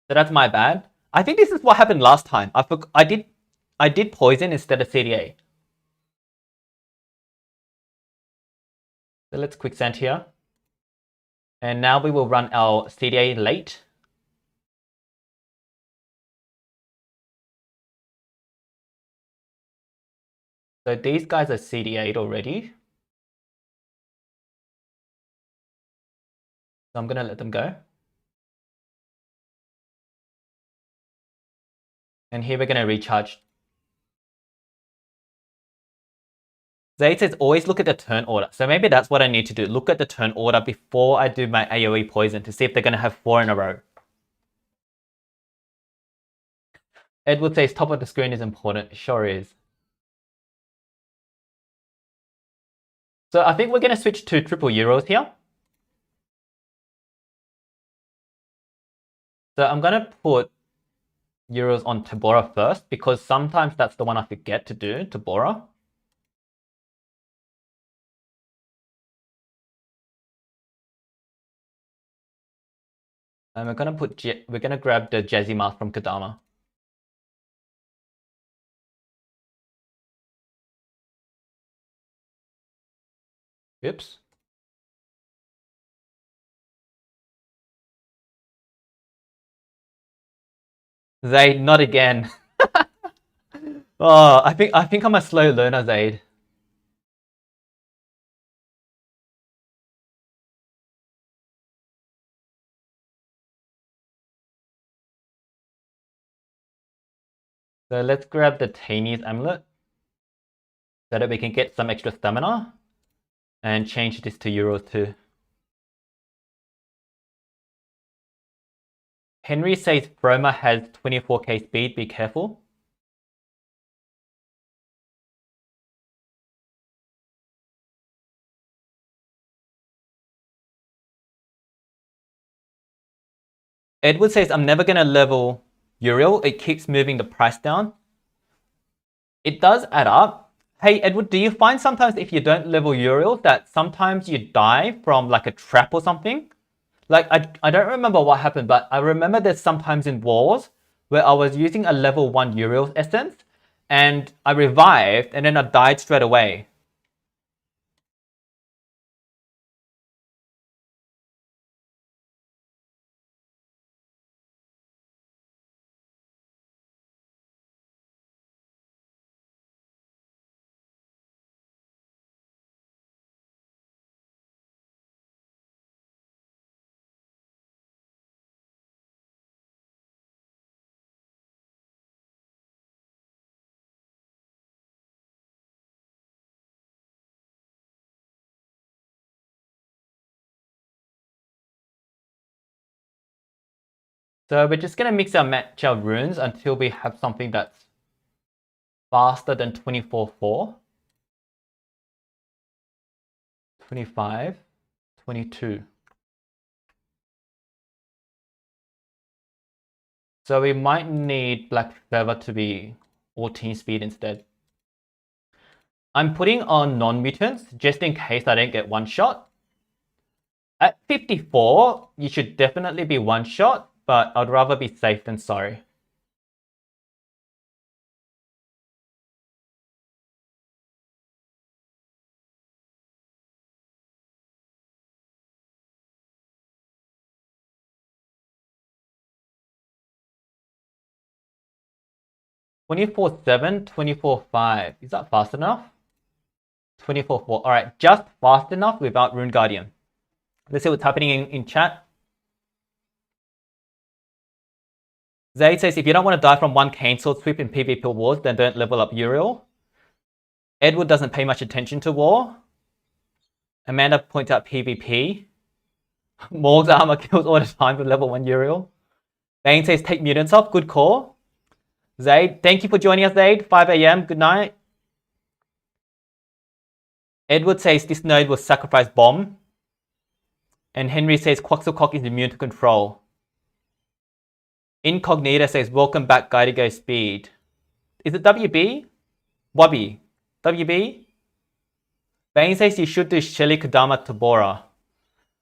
So that's my bad. I think this is what happened last time. I did poison instead of CDA. So let's quicksand here. And now we will run our CDA late. So these guys are CDA'd already. So I'm going to let them go. And here we're going to recharge. Zaid says always look at the turn order. So maybe that's what I need to do. Look at the turn order before I do my AoE poison to see if they're going to have 4 in a row. Edward says top of the screen is important. It sure is. So I think we're going to switch to triple Euros here. So I'm going to put Euros on Tabora first because sometimes that's the one I forget to do, Tabora. And we're going to grab the Jazzy Mask from Kodama. Oops. Zaid, not again. Oh, I think I'm a slow learner, Zaid. So let's grab the Tainy's amulet so that we can get some extra stamina and change this to Euros too. Henry says Froma has 24k speed, be careful. Edward says I'm never going to level Uriel. It keeps moving the price down. It does add up. Hey Edward, do you find sometimes if you don't level Uriel that sometimes you die from like a trap or something? Like, I don't remember what happened, but I remember there's sometimes in wars where I was using a level 1 Uriel essence and I revived and then I died straight away. So we're just going to mix our match our runes until we have something that's faster than 24-4. 25, 22. So we might need Blackfeather to be all team speed instead. I'm putting on non-mutants just in case I don't get one shot. At 54, you should definitely be one shot, but I'd rather be safe than sorry. (24-7), 24-5. Is that fast enough? 24-4. Alright, just fast enough without Rune Guardian. Let's see what's happening in chat. Zaid says, if you don't want to die from one cane sword sweep in PvP wars, then don't level up Uriel. Edward doesn't pay much attention to war. Amanda points out PvP. Morg's armor kills all the time with level 1 Uriel. Bane says, take mutants off. Good call. Zaid, thank you for joining us, Zaid. 5 AM. Good night. Edward says, this node will sacrifice bomb. And Henry says, Quaxelcock is immune to control. Incognita says, welcome back, Guy to Go Speed. Is it WB? Wubby. WB? Bane says you should do Shelly, Kodama, Tabora.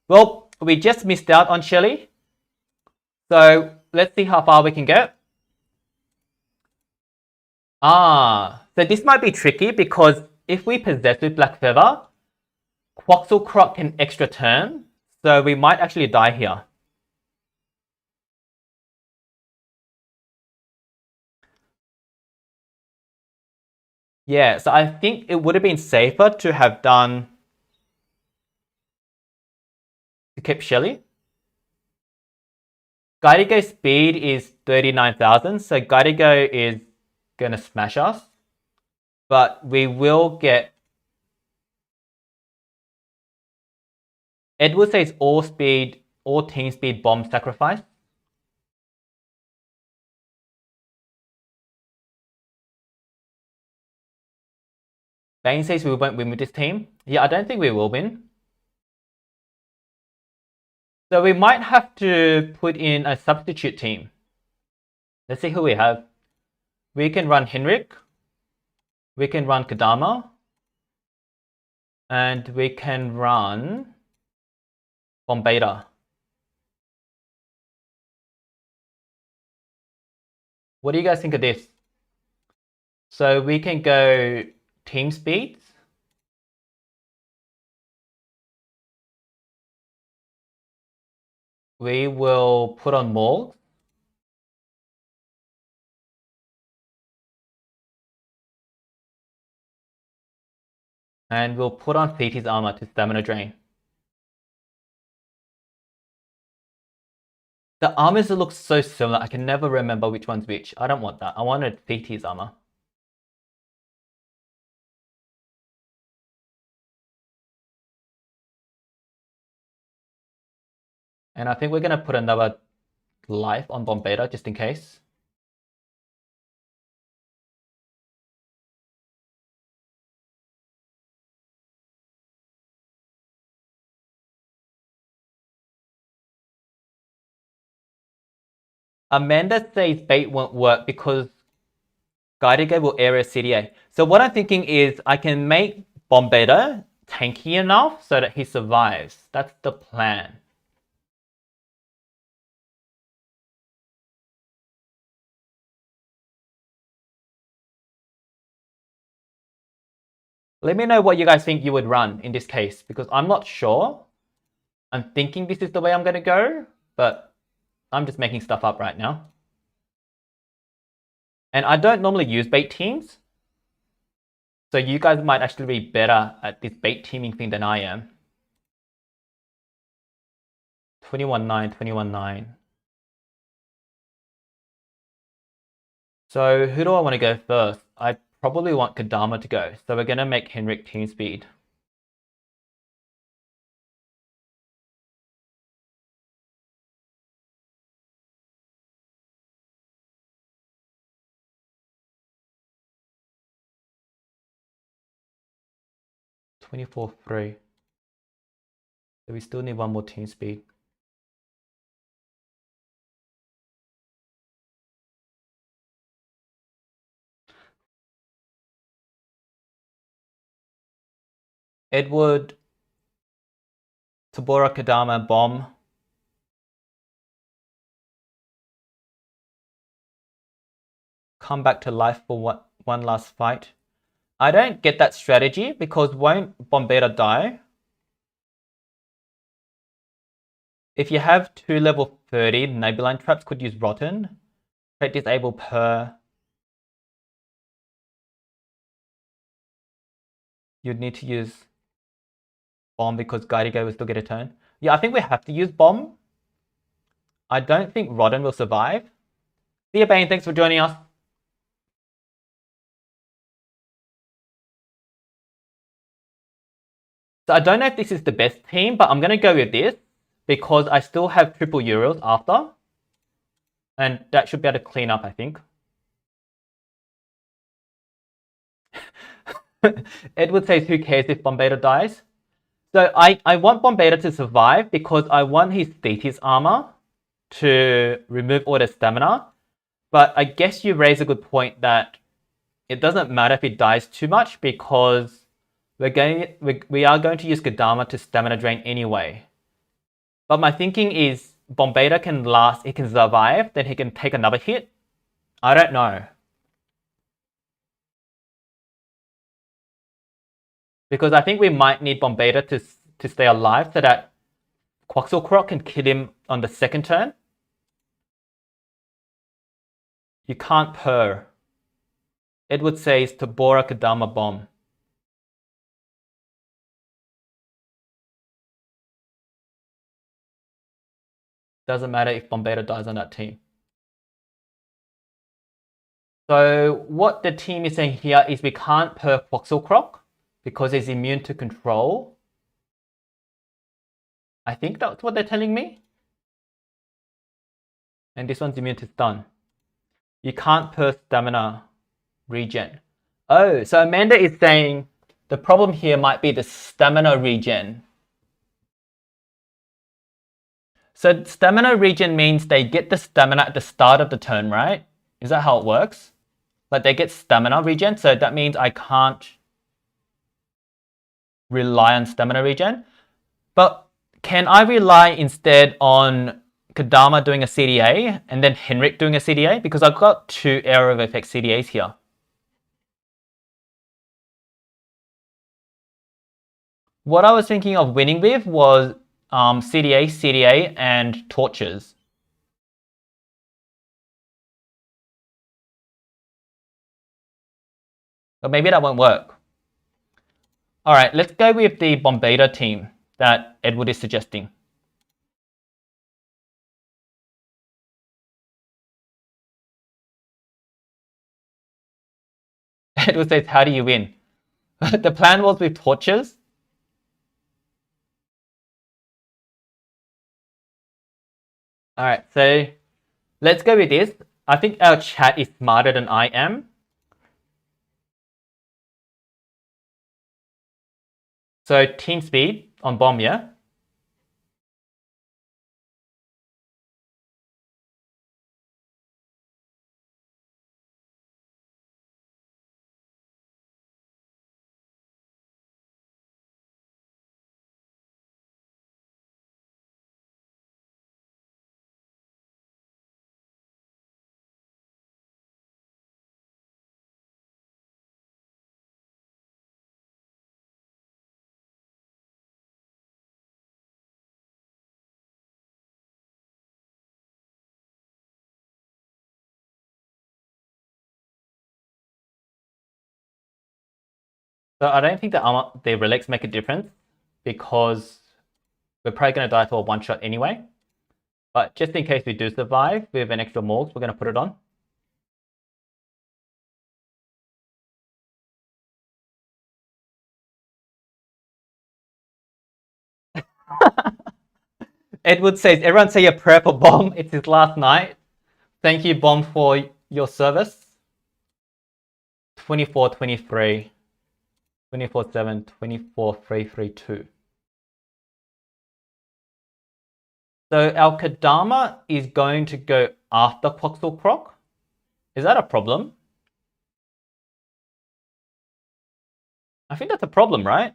Well, we just missed out on Shelly. So let's see how far we can get. So this might be tricky because if we possess with Blackfeather, Quaxelcock can extra turn. So we might actually die here. Yeah, so I think it would have been safer to have done to keep Shelly. Guidigo speed is 39,000, so Guidigo is gonna smash us. But we will get... Edward says all team speed bomb sacrifice. Bane says we won't win with this team. Yeah, I don't think we will win. So we might have to put in a substitute team. Let's see who we have. We can run Henrik. We can run Kodama. And we can run Bombeta. What do you guys think of this? So we can go team speeds. We will put on Morg. And we'll put on Thetis armor to stamina drain. The armors look so similar, I can never remember which one's which. I don't want that. I wanted Thetis armor. And I think we're going to put another life on Bombeta just in case. Amanda says bait won't work because Guidigo will area CDA. So what I'm thinking is I can make Bombeta tanky enough so that he survives. That's the plan. Let me know what you guys think you would run in this case, because I'm not sure. I'm thinking this is the way I'm going to go, but I'm just making stuff up right now. And I don't normally use bait teams. So you guys might actually be better at this bait teaming thing than I am. 21-9, 21-9. So who do I want to go first? I probably want Kodama to go. So we're going to make Henrik team speed. 24-3. So we still need one more team speed. Edward, Tabora, Kodama, bomb. Come back to life for one last fight. I don't get that strategy because won't Bombetta die? If you have 2 level 30 Nebuline traps, could use Rotten. Trait disable per. You'd need to use bomb because Guidigo will still get a turn. Yeah, I think we have to use bomb. I don't think Rotten will survive. See you, Bane. Thanks for joining us. So I don't know if this is the best team, but I'm going to go with this because I still have triple Uriels after. And that should be able to clean up, I think. Edward says, who cares if Bombetta dies? So I want Bombetta to survive because I want his Thetis armor to remove all the stamina. But I guess you raise a good point that it doesn't matter if he dies too much because we are going to use Kodama to stamina drain anyway. But my thinking is Bombetta can last, he can survive, then he can take another hit. I don't know. Because I think we might need Bombetta to stay alive so that Quaxelcroc can kill him on the second turn. You can't purr. Edward says Tabora Kodama bomb. Doesn't matter if Bombetta dies on that team. So what the team is saying here is we can't purr Quaxelcroc because he's immune to control. I think that's what they're telling me. And this one's immune to stun. You can't purr stamina regen. Oh, so Amanda is saying the problem here might be the stamina regen. So stamina regen means they get the stamina at the start of the turn, right? Is that how it works? Like they get stamina regen, so that means I can't rely on stamina regen. But can I rely instead on Kodama doing a CDA and then Henrik doing a CDA? Because I've got 2 area of effect CDAs here. What I was thinking of winning with was CDA, CDA, and torches. But maybe that won't work. All right, let's go with the Bombetta team that Edward is suggesting. Edward says, how do you win? The plan was with torches. All right, so let's go with this. I think our chat is smarter than I am. So team speed on bomb, yeah? So I don't think the relics make a difference because we're probably going to die for a one-shot anyway. But just in case we do survive with an extra morgue, we're going to put it on. Edward says, everyone say a prayer for Bomb. It's his last night. Thank you, Bomb, for your service. 24-23. 24/7, 24/332. So our Kodama is going to go after Quaxel Croc. Is that a problem? I think that's a problem, right?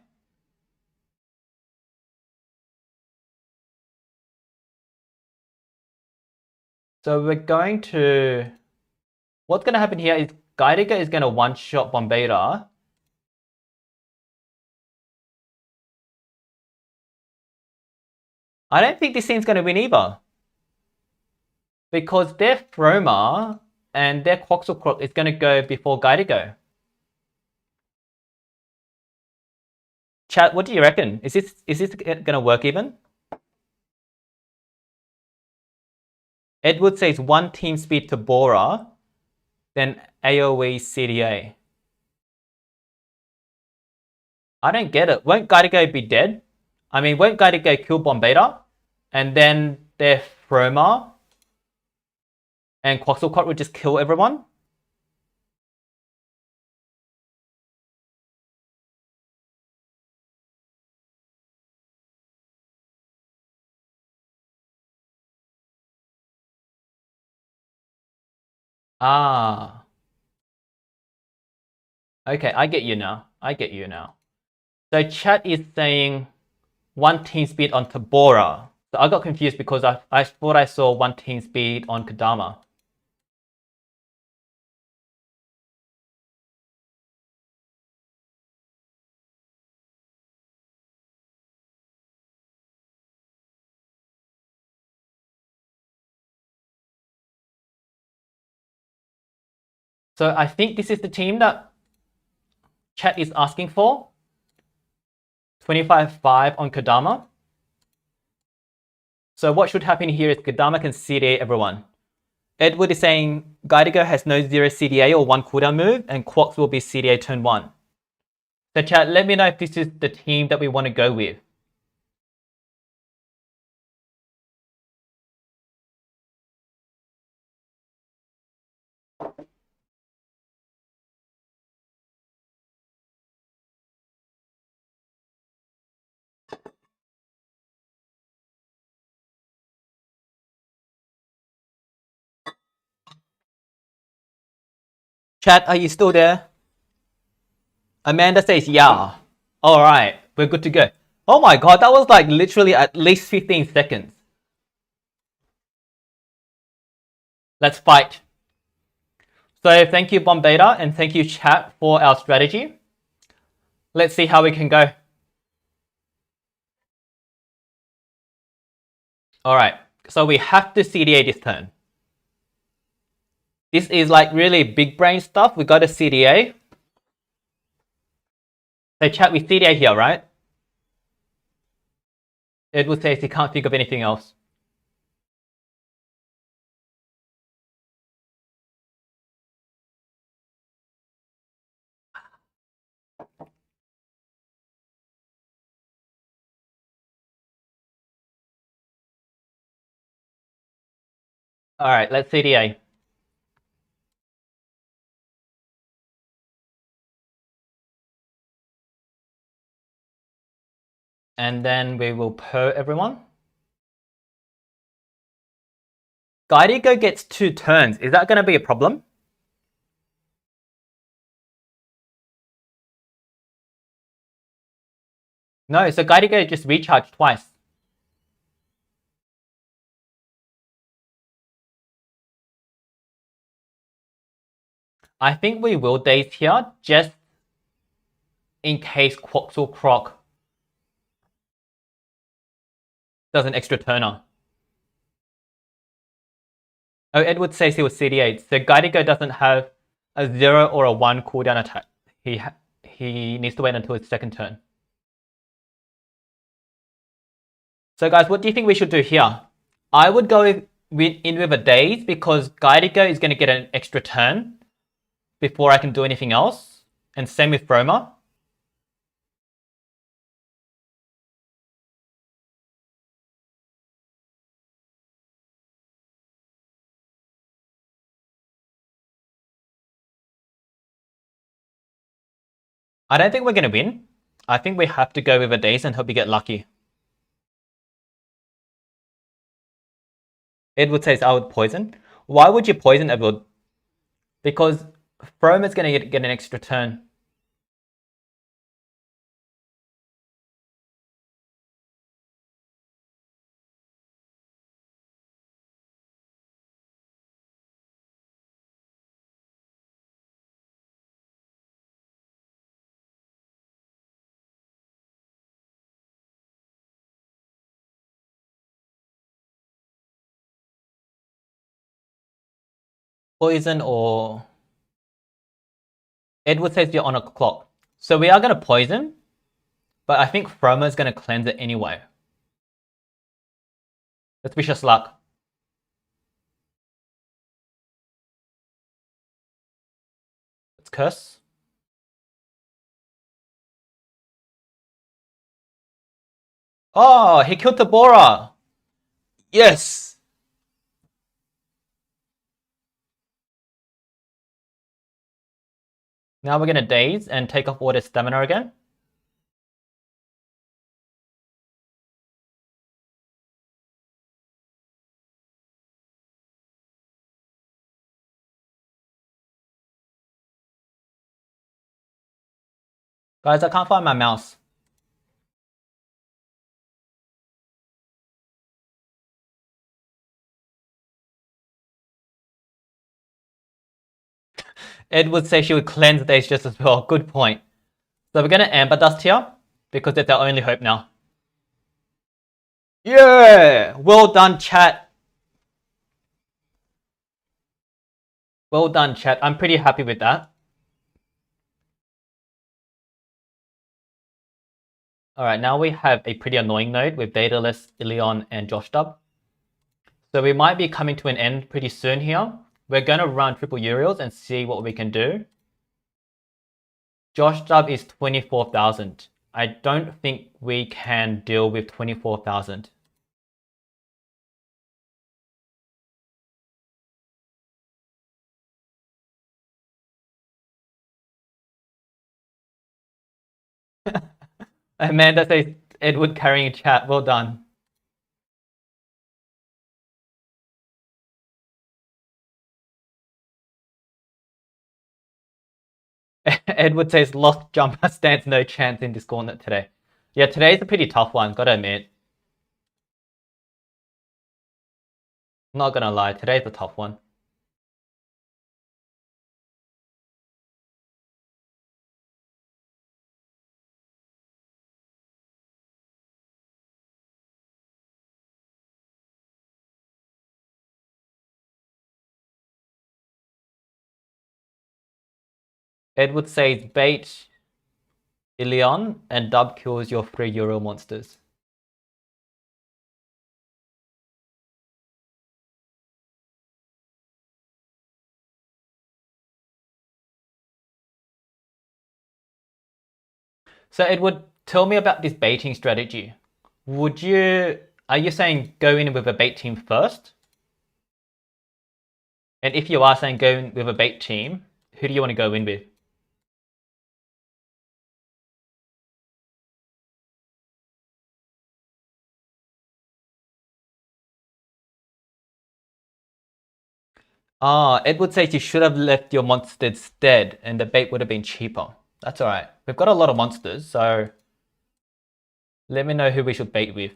So we're going to... What's going to happen here is Gaidiga is going to one-shot Bombator. I don't think this team's going to win either. Because their Froma and their Quaxel Croc is going to go before Gaidigo. Chat, what do you reckon? Is this going to work even? Edward says 1 team speed Tabora, then AoE CDA. I don't get it. Won't Gaidigo be dead? I mean, won't Gaidigo kill Bombator? And then their Froma and Quaxel Croc would just kill everyone? Ah. Okay, I get you now. I get you now. So chat is saying 1 team speed on Tabora. So I got confused because I thought I saw 1 team speed on Kodama. So I think this is the team that chat is asking for. 25-5 on Kodama. So what should happen here is Kodama can CDA everyone. Edward is saying Gaidigo has no 0 CDA or 1 cooldown move, and Quox will be CDA turn 1. So chat, let me know if this is the team that we want to go with. Chat, are you still there? Amanda says, yeah. Alright, we're good to go. Oh my god, that was like literally at least 15 seconds. Let's fight. So thank you, Bombator, and thank you, chat, for our strategy. Let's see how we can go. Alright, so we have to CDA this turn. This is like really big brain stuff. We got a CDA. So chat, we CDA here, right? Edward says he can't think of anything else. Alright, let's CDA. And then we will per everyone. Gaidigo gets 2 turns. Is that going to be a problem? No, so Gaidigo just recharged twice. I think we will daze here, just in case Quaxel Croc does an extra turner. Oh, Edward says he was CD8. So Gaidigo doesn't have a 0 or a 1 cooldown attack. He needs to wait until his second turn. So guys, what do you think we should do here? I would go in with a daze because Gaidigo is going to get an extra turn before I can do anything else. And same with Froma. I don't think we're going to win. I think we have to go with a daze and hope we get lucky. Edward says I would poison. Why would you poison, Edward? Because Frome is going to get an extra turn. Poison or... Edward says you're on a clock. So we are going to poison, but I think Froma is going to cleanse it anyway. Let's wish us luck. Let's curse. Oh, he killed Tabora. Yes. Now we're going to daze and take off all the stamina again. Guys, I can't find my mouse. Ed would say she would cleanse days just as well. Good point. So we're going to Amber Dust here because it's our only hope now. Yeah! Well done, chat. Well done, chat. I'm pretty happy with that. Alright, now we have a pretty annoying node with Daedalus, Ilion, and Josh Dub. So we might be coming to an end pretty soon here. We're going to run triple Uriels and see what we can do. Josh Dub is 24,000. I don't think we can deal with 24,000. Amanda says Edward carrying chat. Well done. Edward says lost jumper stands no chance in this gauntlet today. Yeah, today's a pretty tough one, gotta admit. Not gonna lie, today's a tough one. Edward says bait Ilion and Dub kills your 3 Uriel monsters. So Edward, tell me about this baiting strategy. Are you saying go in with a bait team first? And if you are saying go in with a bait team, who do you want to go in with? Edward says you should have left your monsters dead and the bait would have been cheaper. That's alright. We've got a lot of monsters, so let me know who we should bait with.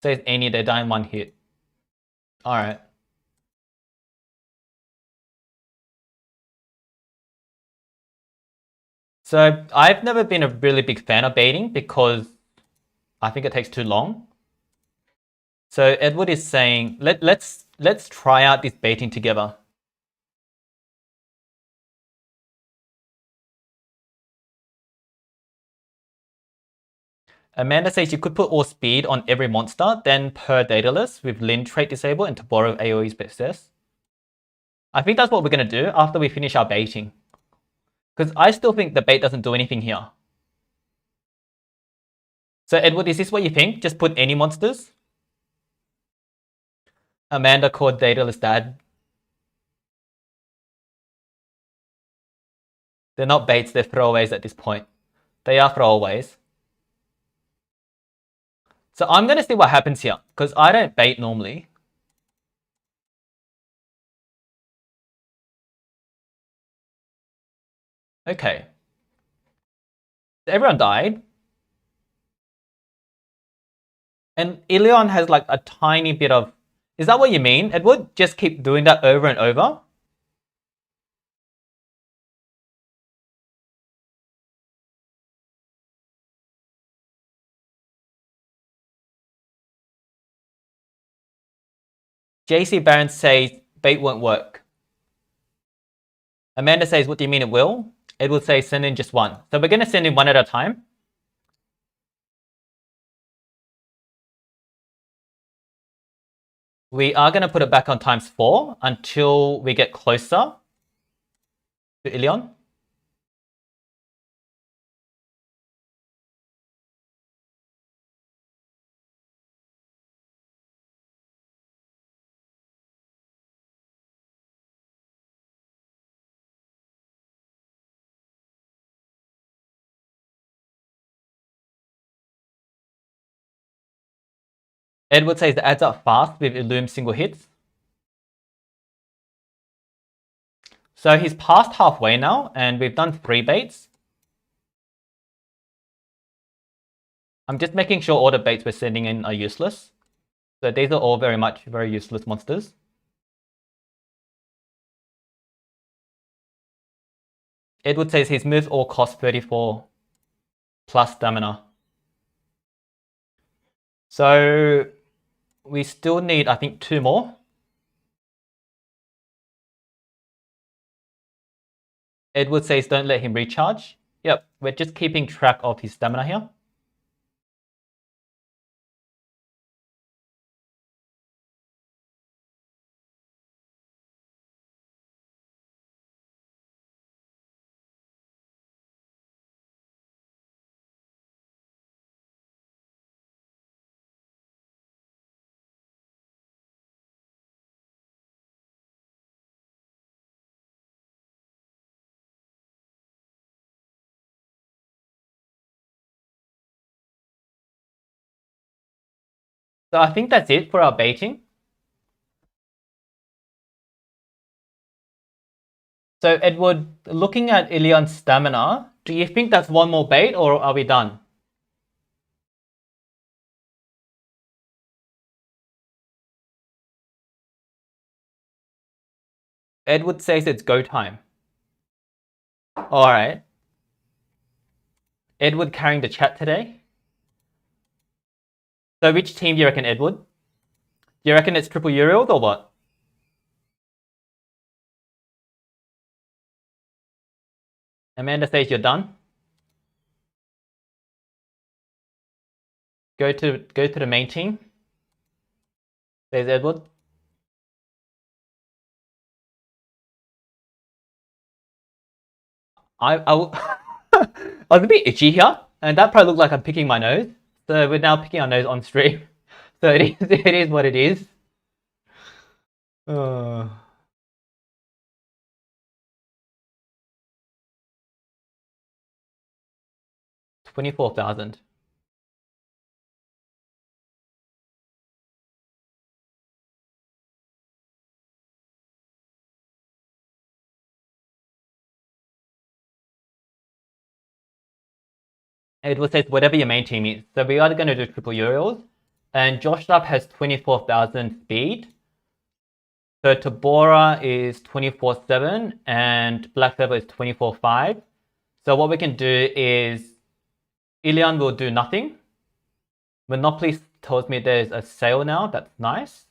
Says any, they die in one hit. Alright. So I've never been a really big fan of baiting because I think it takes too long. So Edward is saying, let's try out this baiting together. Amanda says you could put all speed on every monster, then per Daedalus with Lind trait disabled and Tabora with AoE's possess. I think that's what we're going to do after we finish our baiting. Because I still think the bait doesn't do anything here. So Edward, is this what you think? Just put any monsters? Amanda called Daedalus dad. They're not baits, they're throwaways at this point. They are throwaways. So I'm going to see what happens here, because I don't bait normally. Okay. Everyone died. And Ilion has like a tiny bit of... Is that what you mean? It would just keep doing that over and over? JC Barron says bait won't work. Amanda says, what do you mean it will? It will say send in just one. So we're going to send in one at a time. We are going to put it back on ×4 until we get closer to Ilion. Edward says the adds up fast with Illume single hits. So he's past halfway now, and we've done 3 baits. I'm just making sure all the baits we're sending in are useless. So these are all very useless monsters. Edward says his moves all cost 34 plus stamina. So we still need, I think, 2 more. Edward says don't let him recharge. Yep, we're just keeping track of his stamina here. So I think that's it for our baiting. So Edward, looking at Ilion's stamina, do you think that's one more bait or are we done? Edward says it's go time. Alright. Edward carrying the chat today. So which team do you reckon, Edward? Do you reckon it's triple Uriel or what? Amanda says you're done. Go to the main team. Says Edward. I was a bit itchy here, and that probably looked like I'm picking my nose. So we're now picking our nose on stream. So it is what it is. 24,000. Edward says whatever your main team is. So we are going to do triple Uriels. And Josh Sharp has 24,000 speed. So Tabora is 24,700 and Blackfeather is 24,500. So what we can do is Ilion will do nothing. Monopoly tells me there's a sale now. That's nice.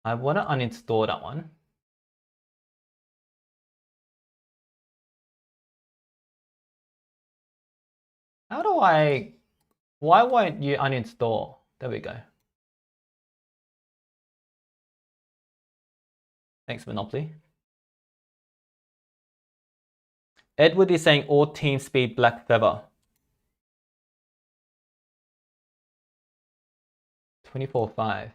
I want to uninstall that one. How do I... Why won't you uninstall? There we go. Thanks, Monopoly. Edward is saying all team speed Blackfeather. 24,500.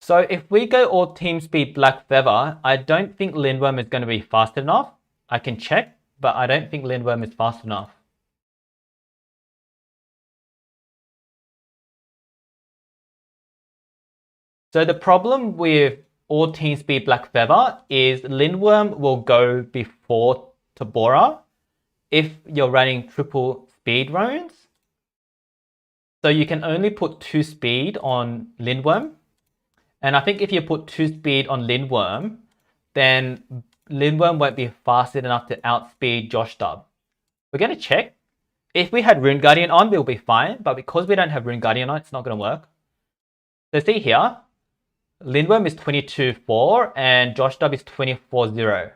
So if we go all team speed Blackfeather, I don't think Lindworm is going to be fast enough. I can check, but I don't think Lindworm is fast enough. So the problem with all team speed Blackfeather is Lindworm will go before Tabora if you're running triple speed runes. So you can only put 2 speed on Lindworm. And I think if you put 2 speed on Lindworm, then Lindworm won't be fast enough to outspeed Josh Dub. We're going to check. If we had Rune Guardian on, we'll be fine. But because we don't have Rune Guardian on, it's not going to work. So see here, Lindworm is 22.4 and Josh Dub is 24.0.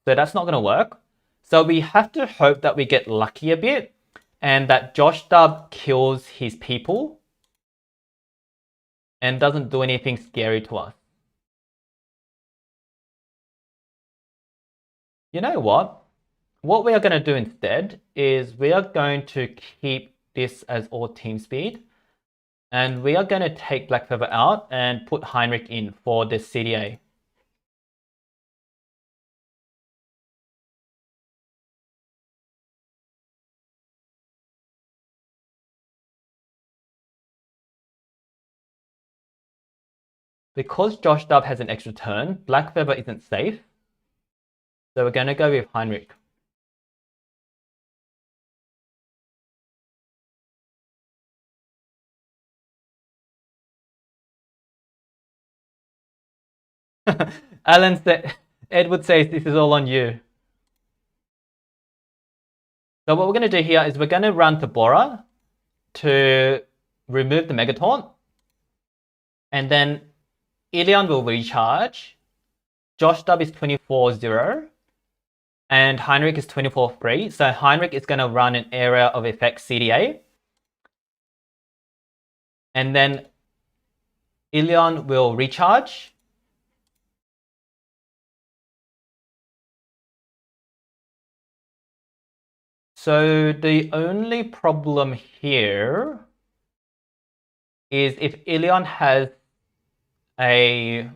So that's not going to work. So we have to hope that we get lucky a bit and that Josh Dub kills his people and doesn't do anything scary to us. You know what? What we are going to do instead is we are going to keep this as all team speed. And we are going to take Blackfeather out and put Heinrich in for the CDA. Because Josh Dub has an extra turn, Blackfeather isn't safe. So we're going to go with Heinrich. Alan said, Edward says this is all on you. So what we're going to do here is we're going to run Tabora to remove the MegaTaunt. And then Ilion will recharge. Josh Dub is 24.0. And Heinrich is 24.3. So Heinrich is going to run an area of effect CDA. And then Ilion will recharge. So the only problem here is if Ilion has a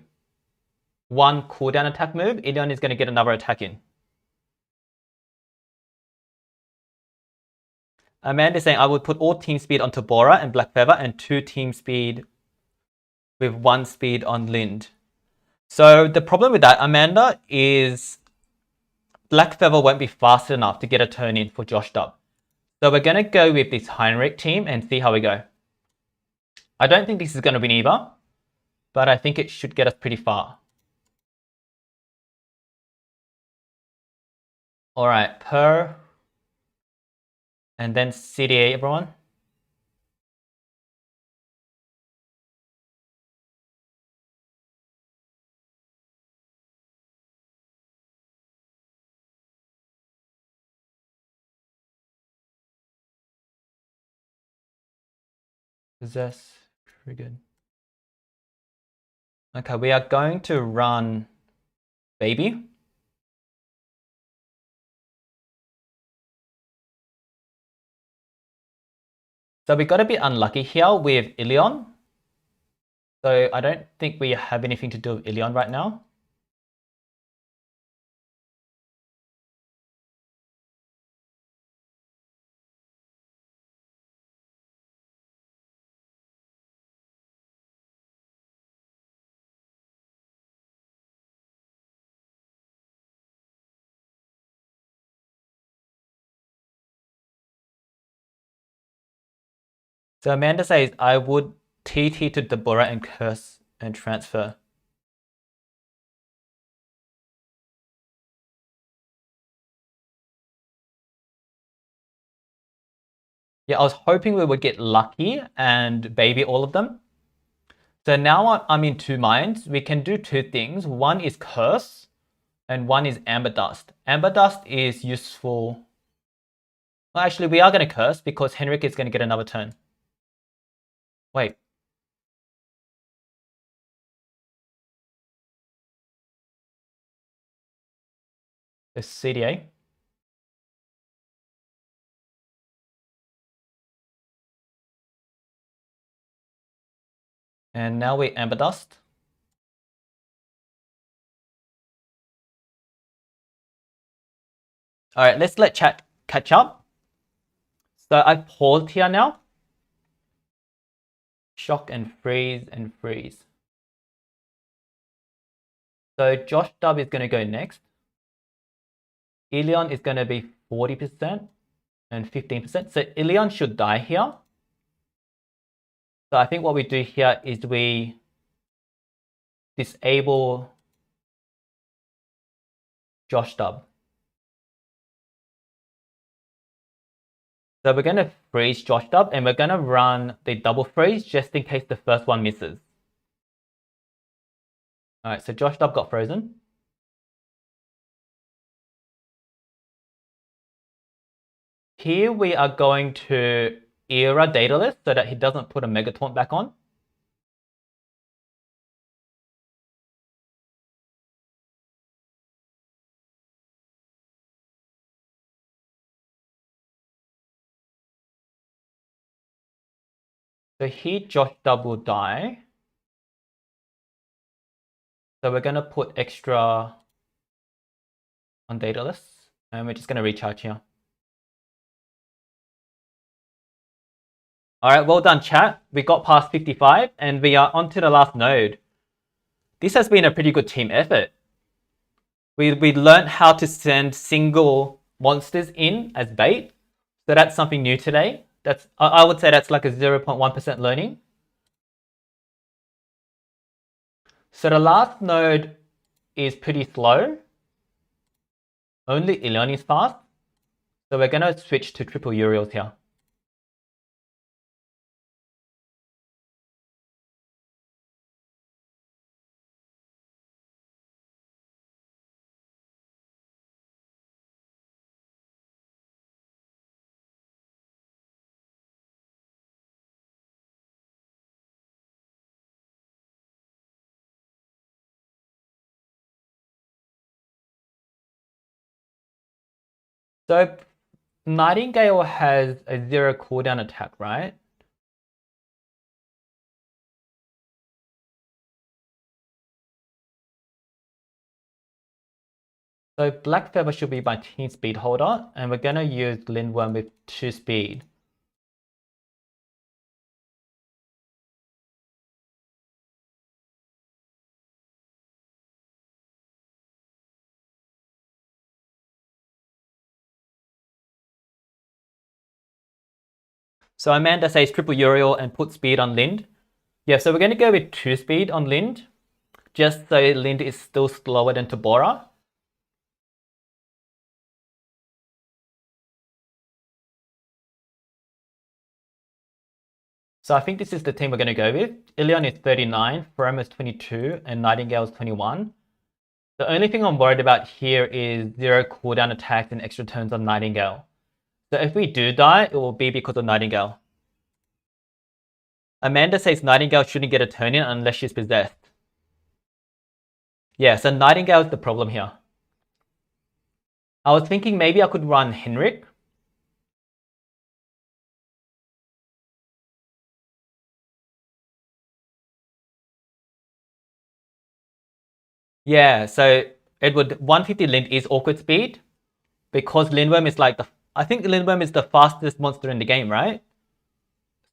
1 cooldown attack move, Ilion is going to get another attack in. Amanda is saying I would put all team speed on Tabora and Blackfeather and 2 team speed with 1 speed on Lind. So the problem with that, Amanda, is Blackfeather won't be fast enough to get a turn in for Josh Dub. So we're going to go with this Heinrich team and see how we go. I don't think this is going to win either, but I think it should get us pretty far. All right, per, and then CDA, everyone. Possess, triggered. Okay, we are going to run Baby. So we got a bit unlucky here with Ilion. So I don't think we have anything to do with Ilion right now. So Amanda says, I would TT to Tabora and curse and transfer. Yeah, I was hoping we would get lucky and baby all of them. So now I'm in 2 minds. We can do 2 things. One is curse and one is amber dust. Amber dust is useful. Well, actually, we are going to curse because Henrik is going to get another turn. Wait. The CDA. And now we amber dust. All right, let's let chat catch up. So I paused here now. Shock and freeze and freeze. So Josh Dub is going to go next. Ilion is going to be 40% and 15%. So Ilion should die here. So I think what we do here is we disable Josh Dub. So we're going to freeze Josh Dub and we're going to run the double freeze just in case the first one misses. All right, so Josh Dub got frozen. Here we are going to era data list so that he doesn't put a MegaTaunt back on. So here Josh Dub will die. So we're going to put extra on data list and we're just going to recharge here. All right, well done chat. We got past 55 and we are on to the last node. This has been a pretty good team effort. We learned how to send single monsters in as bait. So that's something new today. I would say that's like a 0.1% learning. So the last node is pretty slow. Only Ilion is fast. So we're going to switch to triple Uriels here. So Nightingale has a 0 cooldown attack, right? So Blackfeather should be my team speed holder, and we're going to use Lindworm with 2 speed. So Amanda says triple Uriel and put speed on Lind. Yeah, so we're going to go with 2 speed on Lind, just so Lind is still slower than Tabora. So I think this is the team we're going to go with. Ilion is 39, Ferrum is 22, and Nightingale is 21. The only thing I'm worried about here is 0 cooldown attacks and extra turns on Nightingale. So if we do die, it will be because of Nightingale. Amanda says Nightingale shouldn't get a turn in unless she's possessed. Yeah, so Nightingale is the problem here. I was thinking maybe I could run Henrik. Yeah, so Edward, 150 Lind is awkward speed because Lindworm is like I think Lindworm is the fastest monster in the game, right?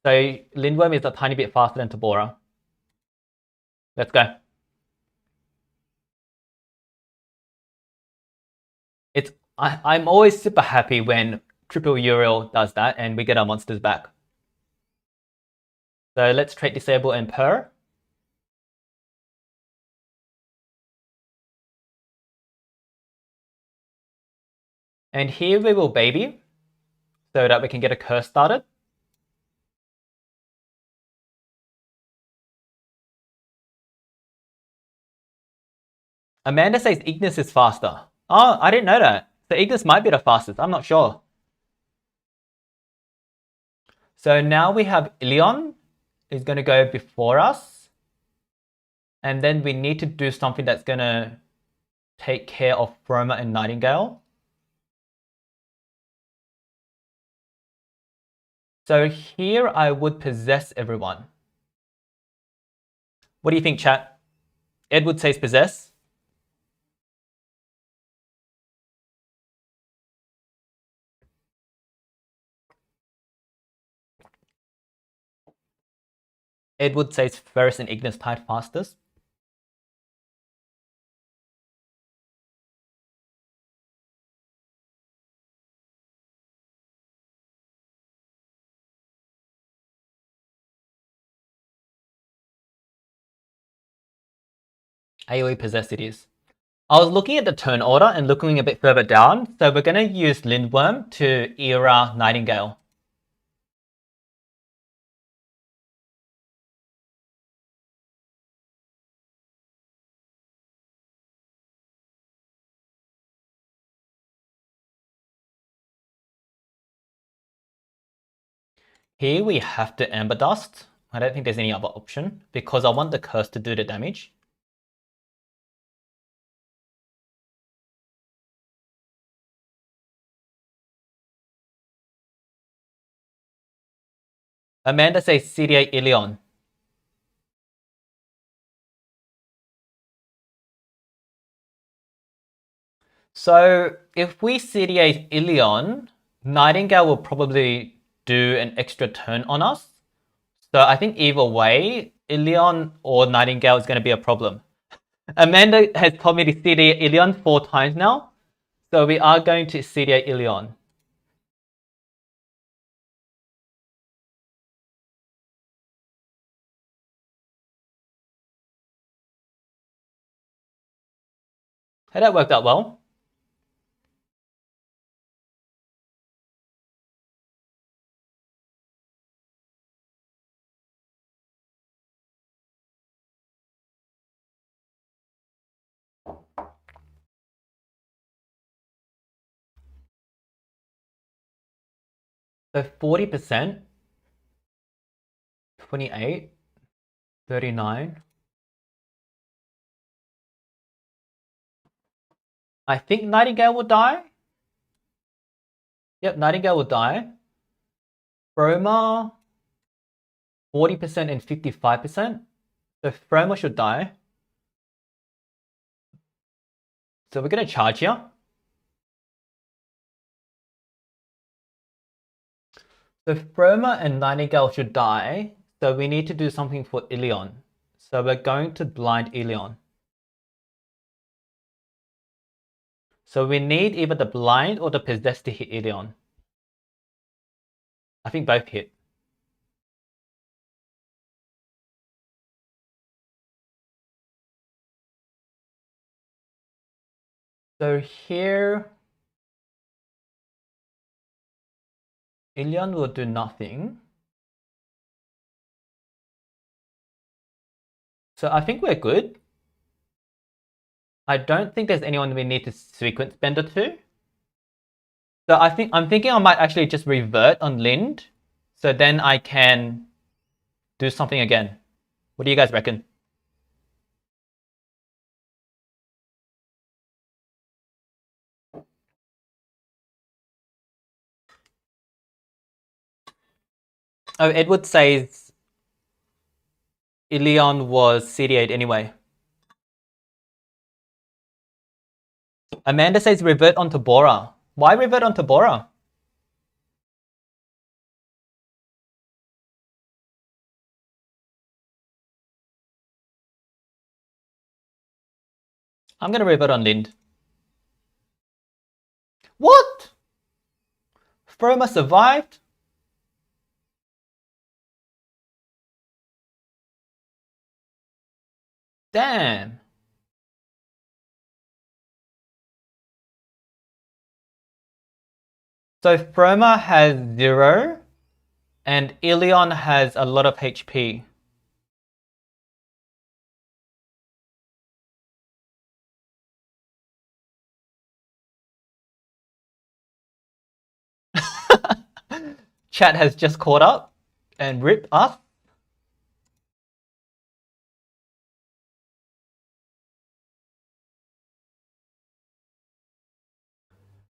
So Lindworm is a tiny bit faster than Tabora. Let's go. I'm always super happy when triple Uriel does that and we get our monsters back. So let's trait disable and purr. And here we will baby so that we can get a curse started. Amanda says Ignis is faster. Oh, I didn't know that. So Ignis might be the fastest. I'm not sure. So now we have Ilion is going to go before us. And then we need to do something that's going to take care of Froma and Nightingale. So here I would possess everyone. What do you think, chat? Edward says possess. Edward says Ferris and Ignis tied fastest. AoE possessed it is. I was looking at the turn order and looking a bit further down, so we're going to use Lindworm to era Nightingale. Here we have to Amber Dust. I don't think there's any other option because I want the curse to do the damage. Amanda says CDA Ilion. So if we CDA Ilion, Nightingale will probably do an extra turn on us. So I think either way, Ilion or Nightingale is going to be a problem. Amanda has told me to CDA Ilion 4 times now. So we are going to CDA Ilion. Hey, that worked out well. So 40%, 28, 39. I think Nightingale will die. Yep, Nightingale will die. Froma, 40% and 55%. So Froma should die. So we're going to charge here. So Froma and Nightingale should die. So we need to do something for Ilion. So we're going to blind Ilion. So we need either the blind or the possessed to hit Ilion. I think both hit. So here, Ilion will do nothing. So I think we're good. I don't think there's anyone we need to sequence Bender to. So I'm thinking I might actually just revert on Lind. So then I can do something again. What do you guys reckon? Oh, Edward says Ilion was CD8 anyway. Amanda says revert on Tabora. Why revert on Tabora? I'm going to revert on Lind. What? Froma survived? Damn. So Froma has 0 and Ilion has a lot of HP. Chat has just caught up and ripped us.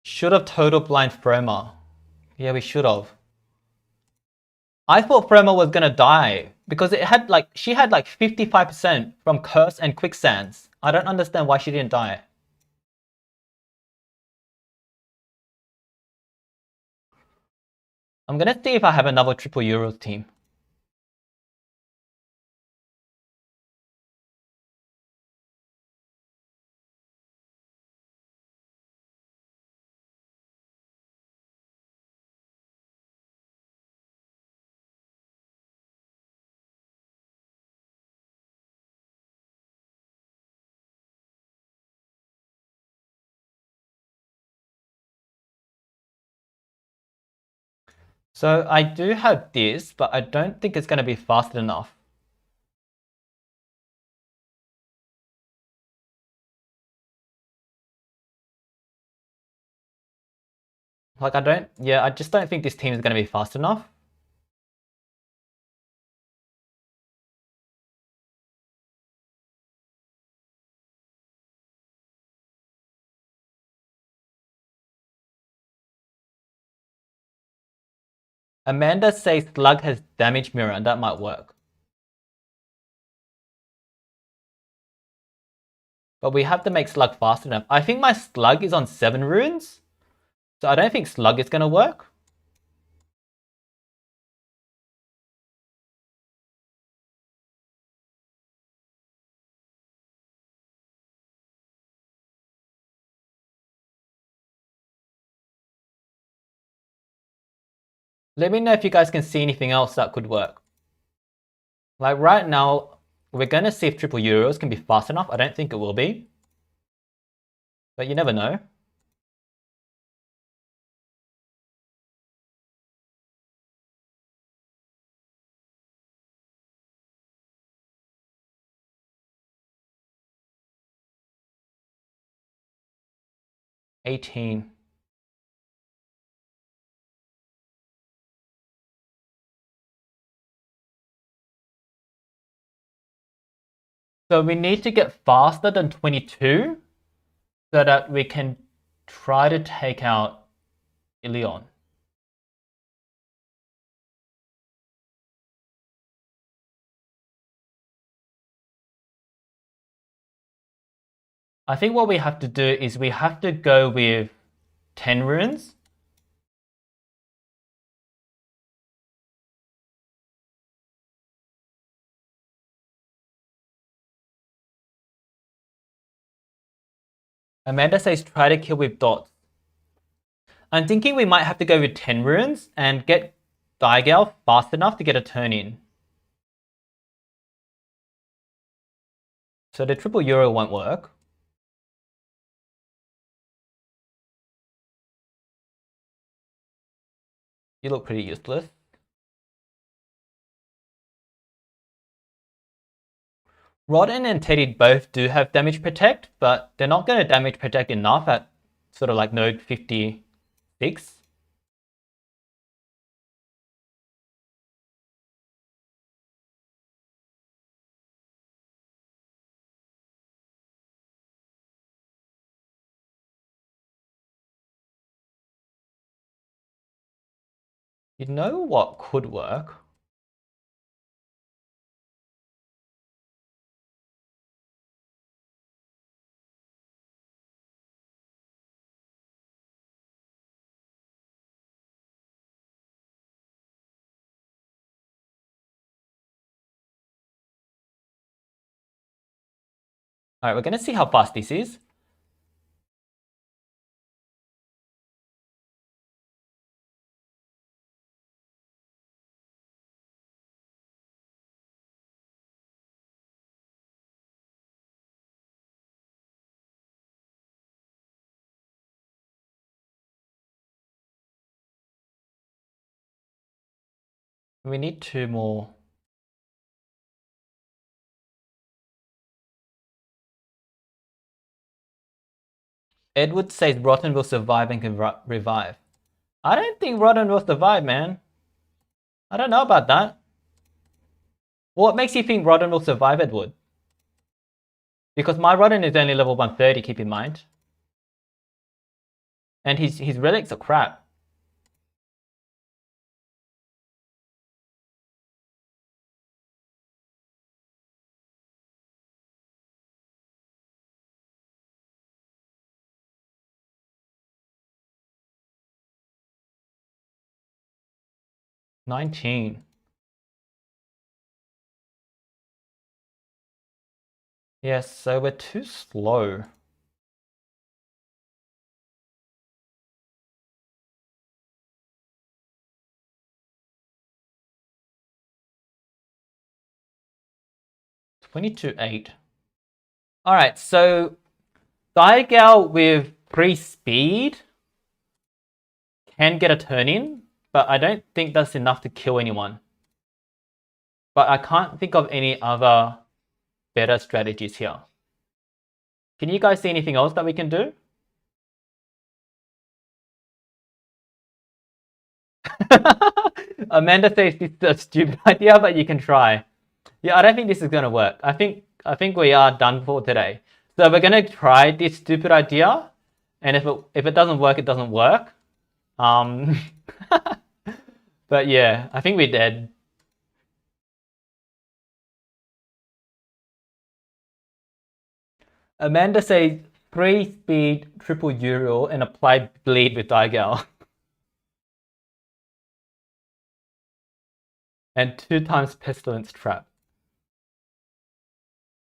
Should have total blind Froma. Yeah, we should have. I thought Froma was gonna die because it had she had 55% from Curse and Quicksands. I don't understand why she didn't die. I'm gonna see if I have another triple Uriel team. So I do have this, but I don't think it's going to be fast enough. Like I just don't think this team is going to be fast enough. Amanda says Slug has damage mirror and that might work. But we have to make Slug fast enough. I think my Slug is on 7 runes. So I don't think Slug is going to work. Let me know if you guys can see anything else that could work. Like right now, we're going to see if triple Uriels can be fast enough. I don't think it will be. But you never know. $18. So we need to get faster than 22 so that we can try to take out Ilion. I think what we have to do is we have to go with 10 runes. Amanda says try to kill with dots. I'm thinking we might have to go with 10 runes and get Digal fast enough to get a turn in. So the triple Euro won't work. You look pretty useless. Rodden and Teddy both do have damage protect, but they're not going to damage protect enough at sort of like node 56. You know what could work? Alright, we're going to see how fast this is. We need 2 more. Edward says Rotten will survive and can revive. I don't think Rotten will survive, man. I don't know about that. What makes you think Rotten will survive, Edward? Because my Rotten is only level 130, keep in mind. And his relics are crap. $19. Yes, so we're too slow. $22.8. Alright, so Diagal with 3 speed can get a turn in, but I don't think that's enough to kill anyone. But I can't think of any other better strategies here. Can you guys see anything else that we can do? Amanda says this is a stupid idea, but you can try. Yeah, I don't think this is gonna work. I think we are done for today. So we're gonna try this stupid idea, and if it doesn't work, it doesn't work. But yeah, I think we're dead. Amanda says 3 speed triple Uriel and apply bleed with Digal. And 2 times pestilence trap.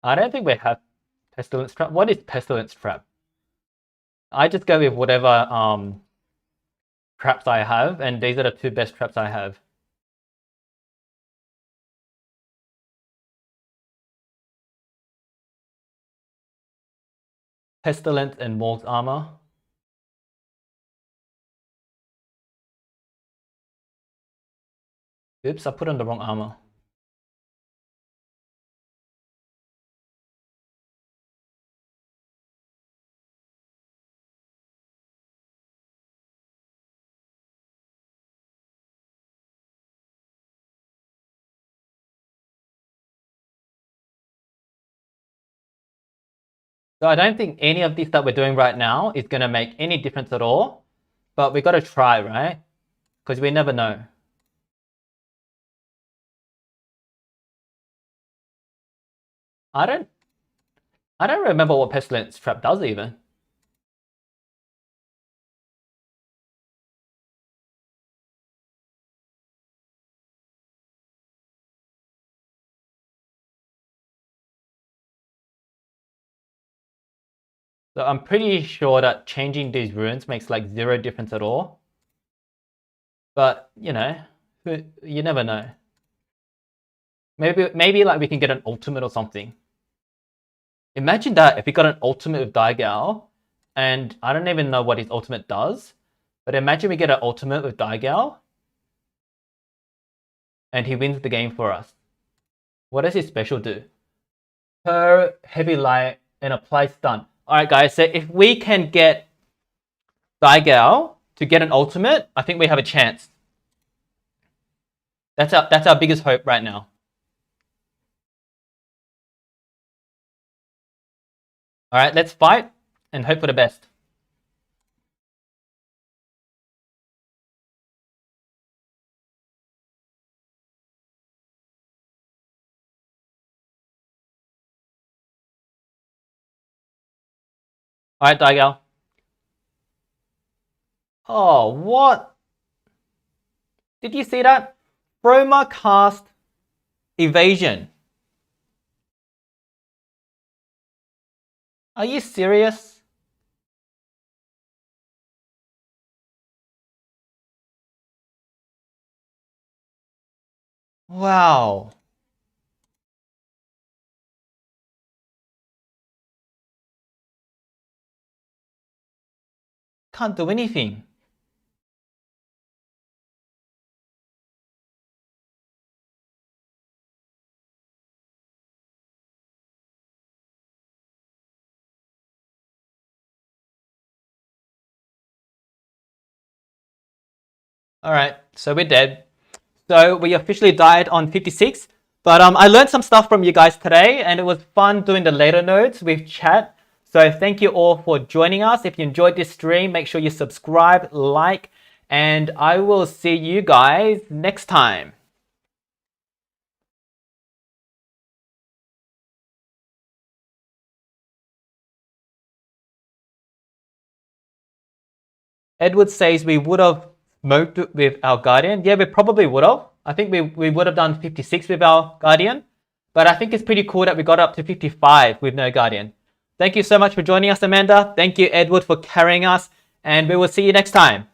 I don't think we have pestilence trap. What is pestilence trap? I just go with whatever traps I have, and these are the 2 best traps I have. Pestilence and Morg's armor. Oops, I put on the wrong armor. So I don't think any of this that we're doing right now is going to make any difference at all. But we got to try, right? Because we never know. I don't remember what Pestilence Trap does even. So I'm pretty sure that changing these runes makes like 0 difference at all. But, you know, you never know. Maybe like we can get an ultimate or something. Imagine that if we got an ultimate with Digal, and I don't even know what his ultimate does, but imagine we get an ultimate with Digal, and he wins the game for us. What does his special do? Per heavy light and apply stun. Alright guys, so if we can get Digal to get an ultimate, I think we have a chance. That's our biggest hope right now. Alright, let's fight and hope for the best. Alright, Digal. Oh, what? Did you see that? Chroma cast evasion. Are you serious? Wow. Can't do anything. Alright, so we're dead. So we officially died on 56. But I learned some stuff from you guys today, and it was fun doing the later nodes with chat. So thank you all for joining us. If you enjoyed this stream, make sure you subscribe, like, and I will see you guys next time. Edward says we would have smoked with our Guardian. Yeah, we probably would have. I think we would have done 56 with our Guardian. But I think it's pretty cool that we got up to 55 with no Guardian. Thank you so much for joining us, Amanda. Thank you, Edward, for carrying us. And we will see you next time.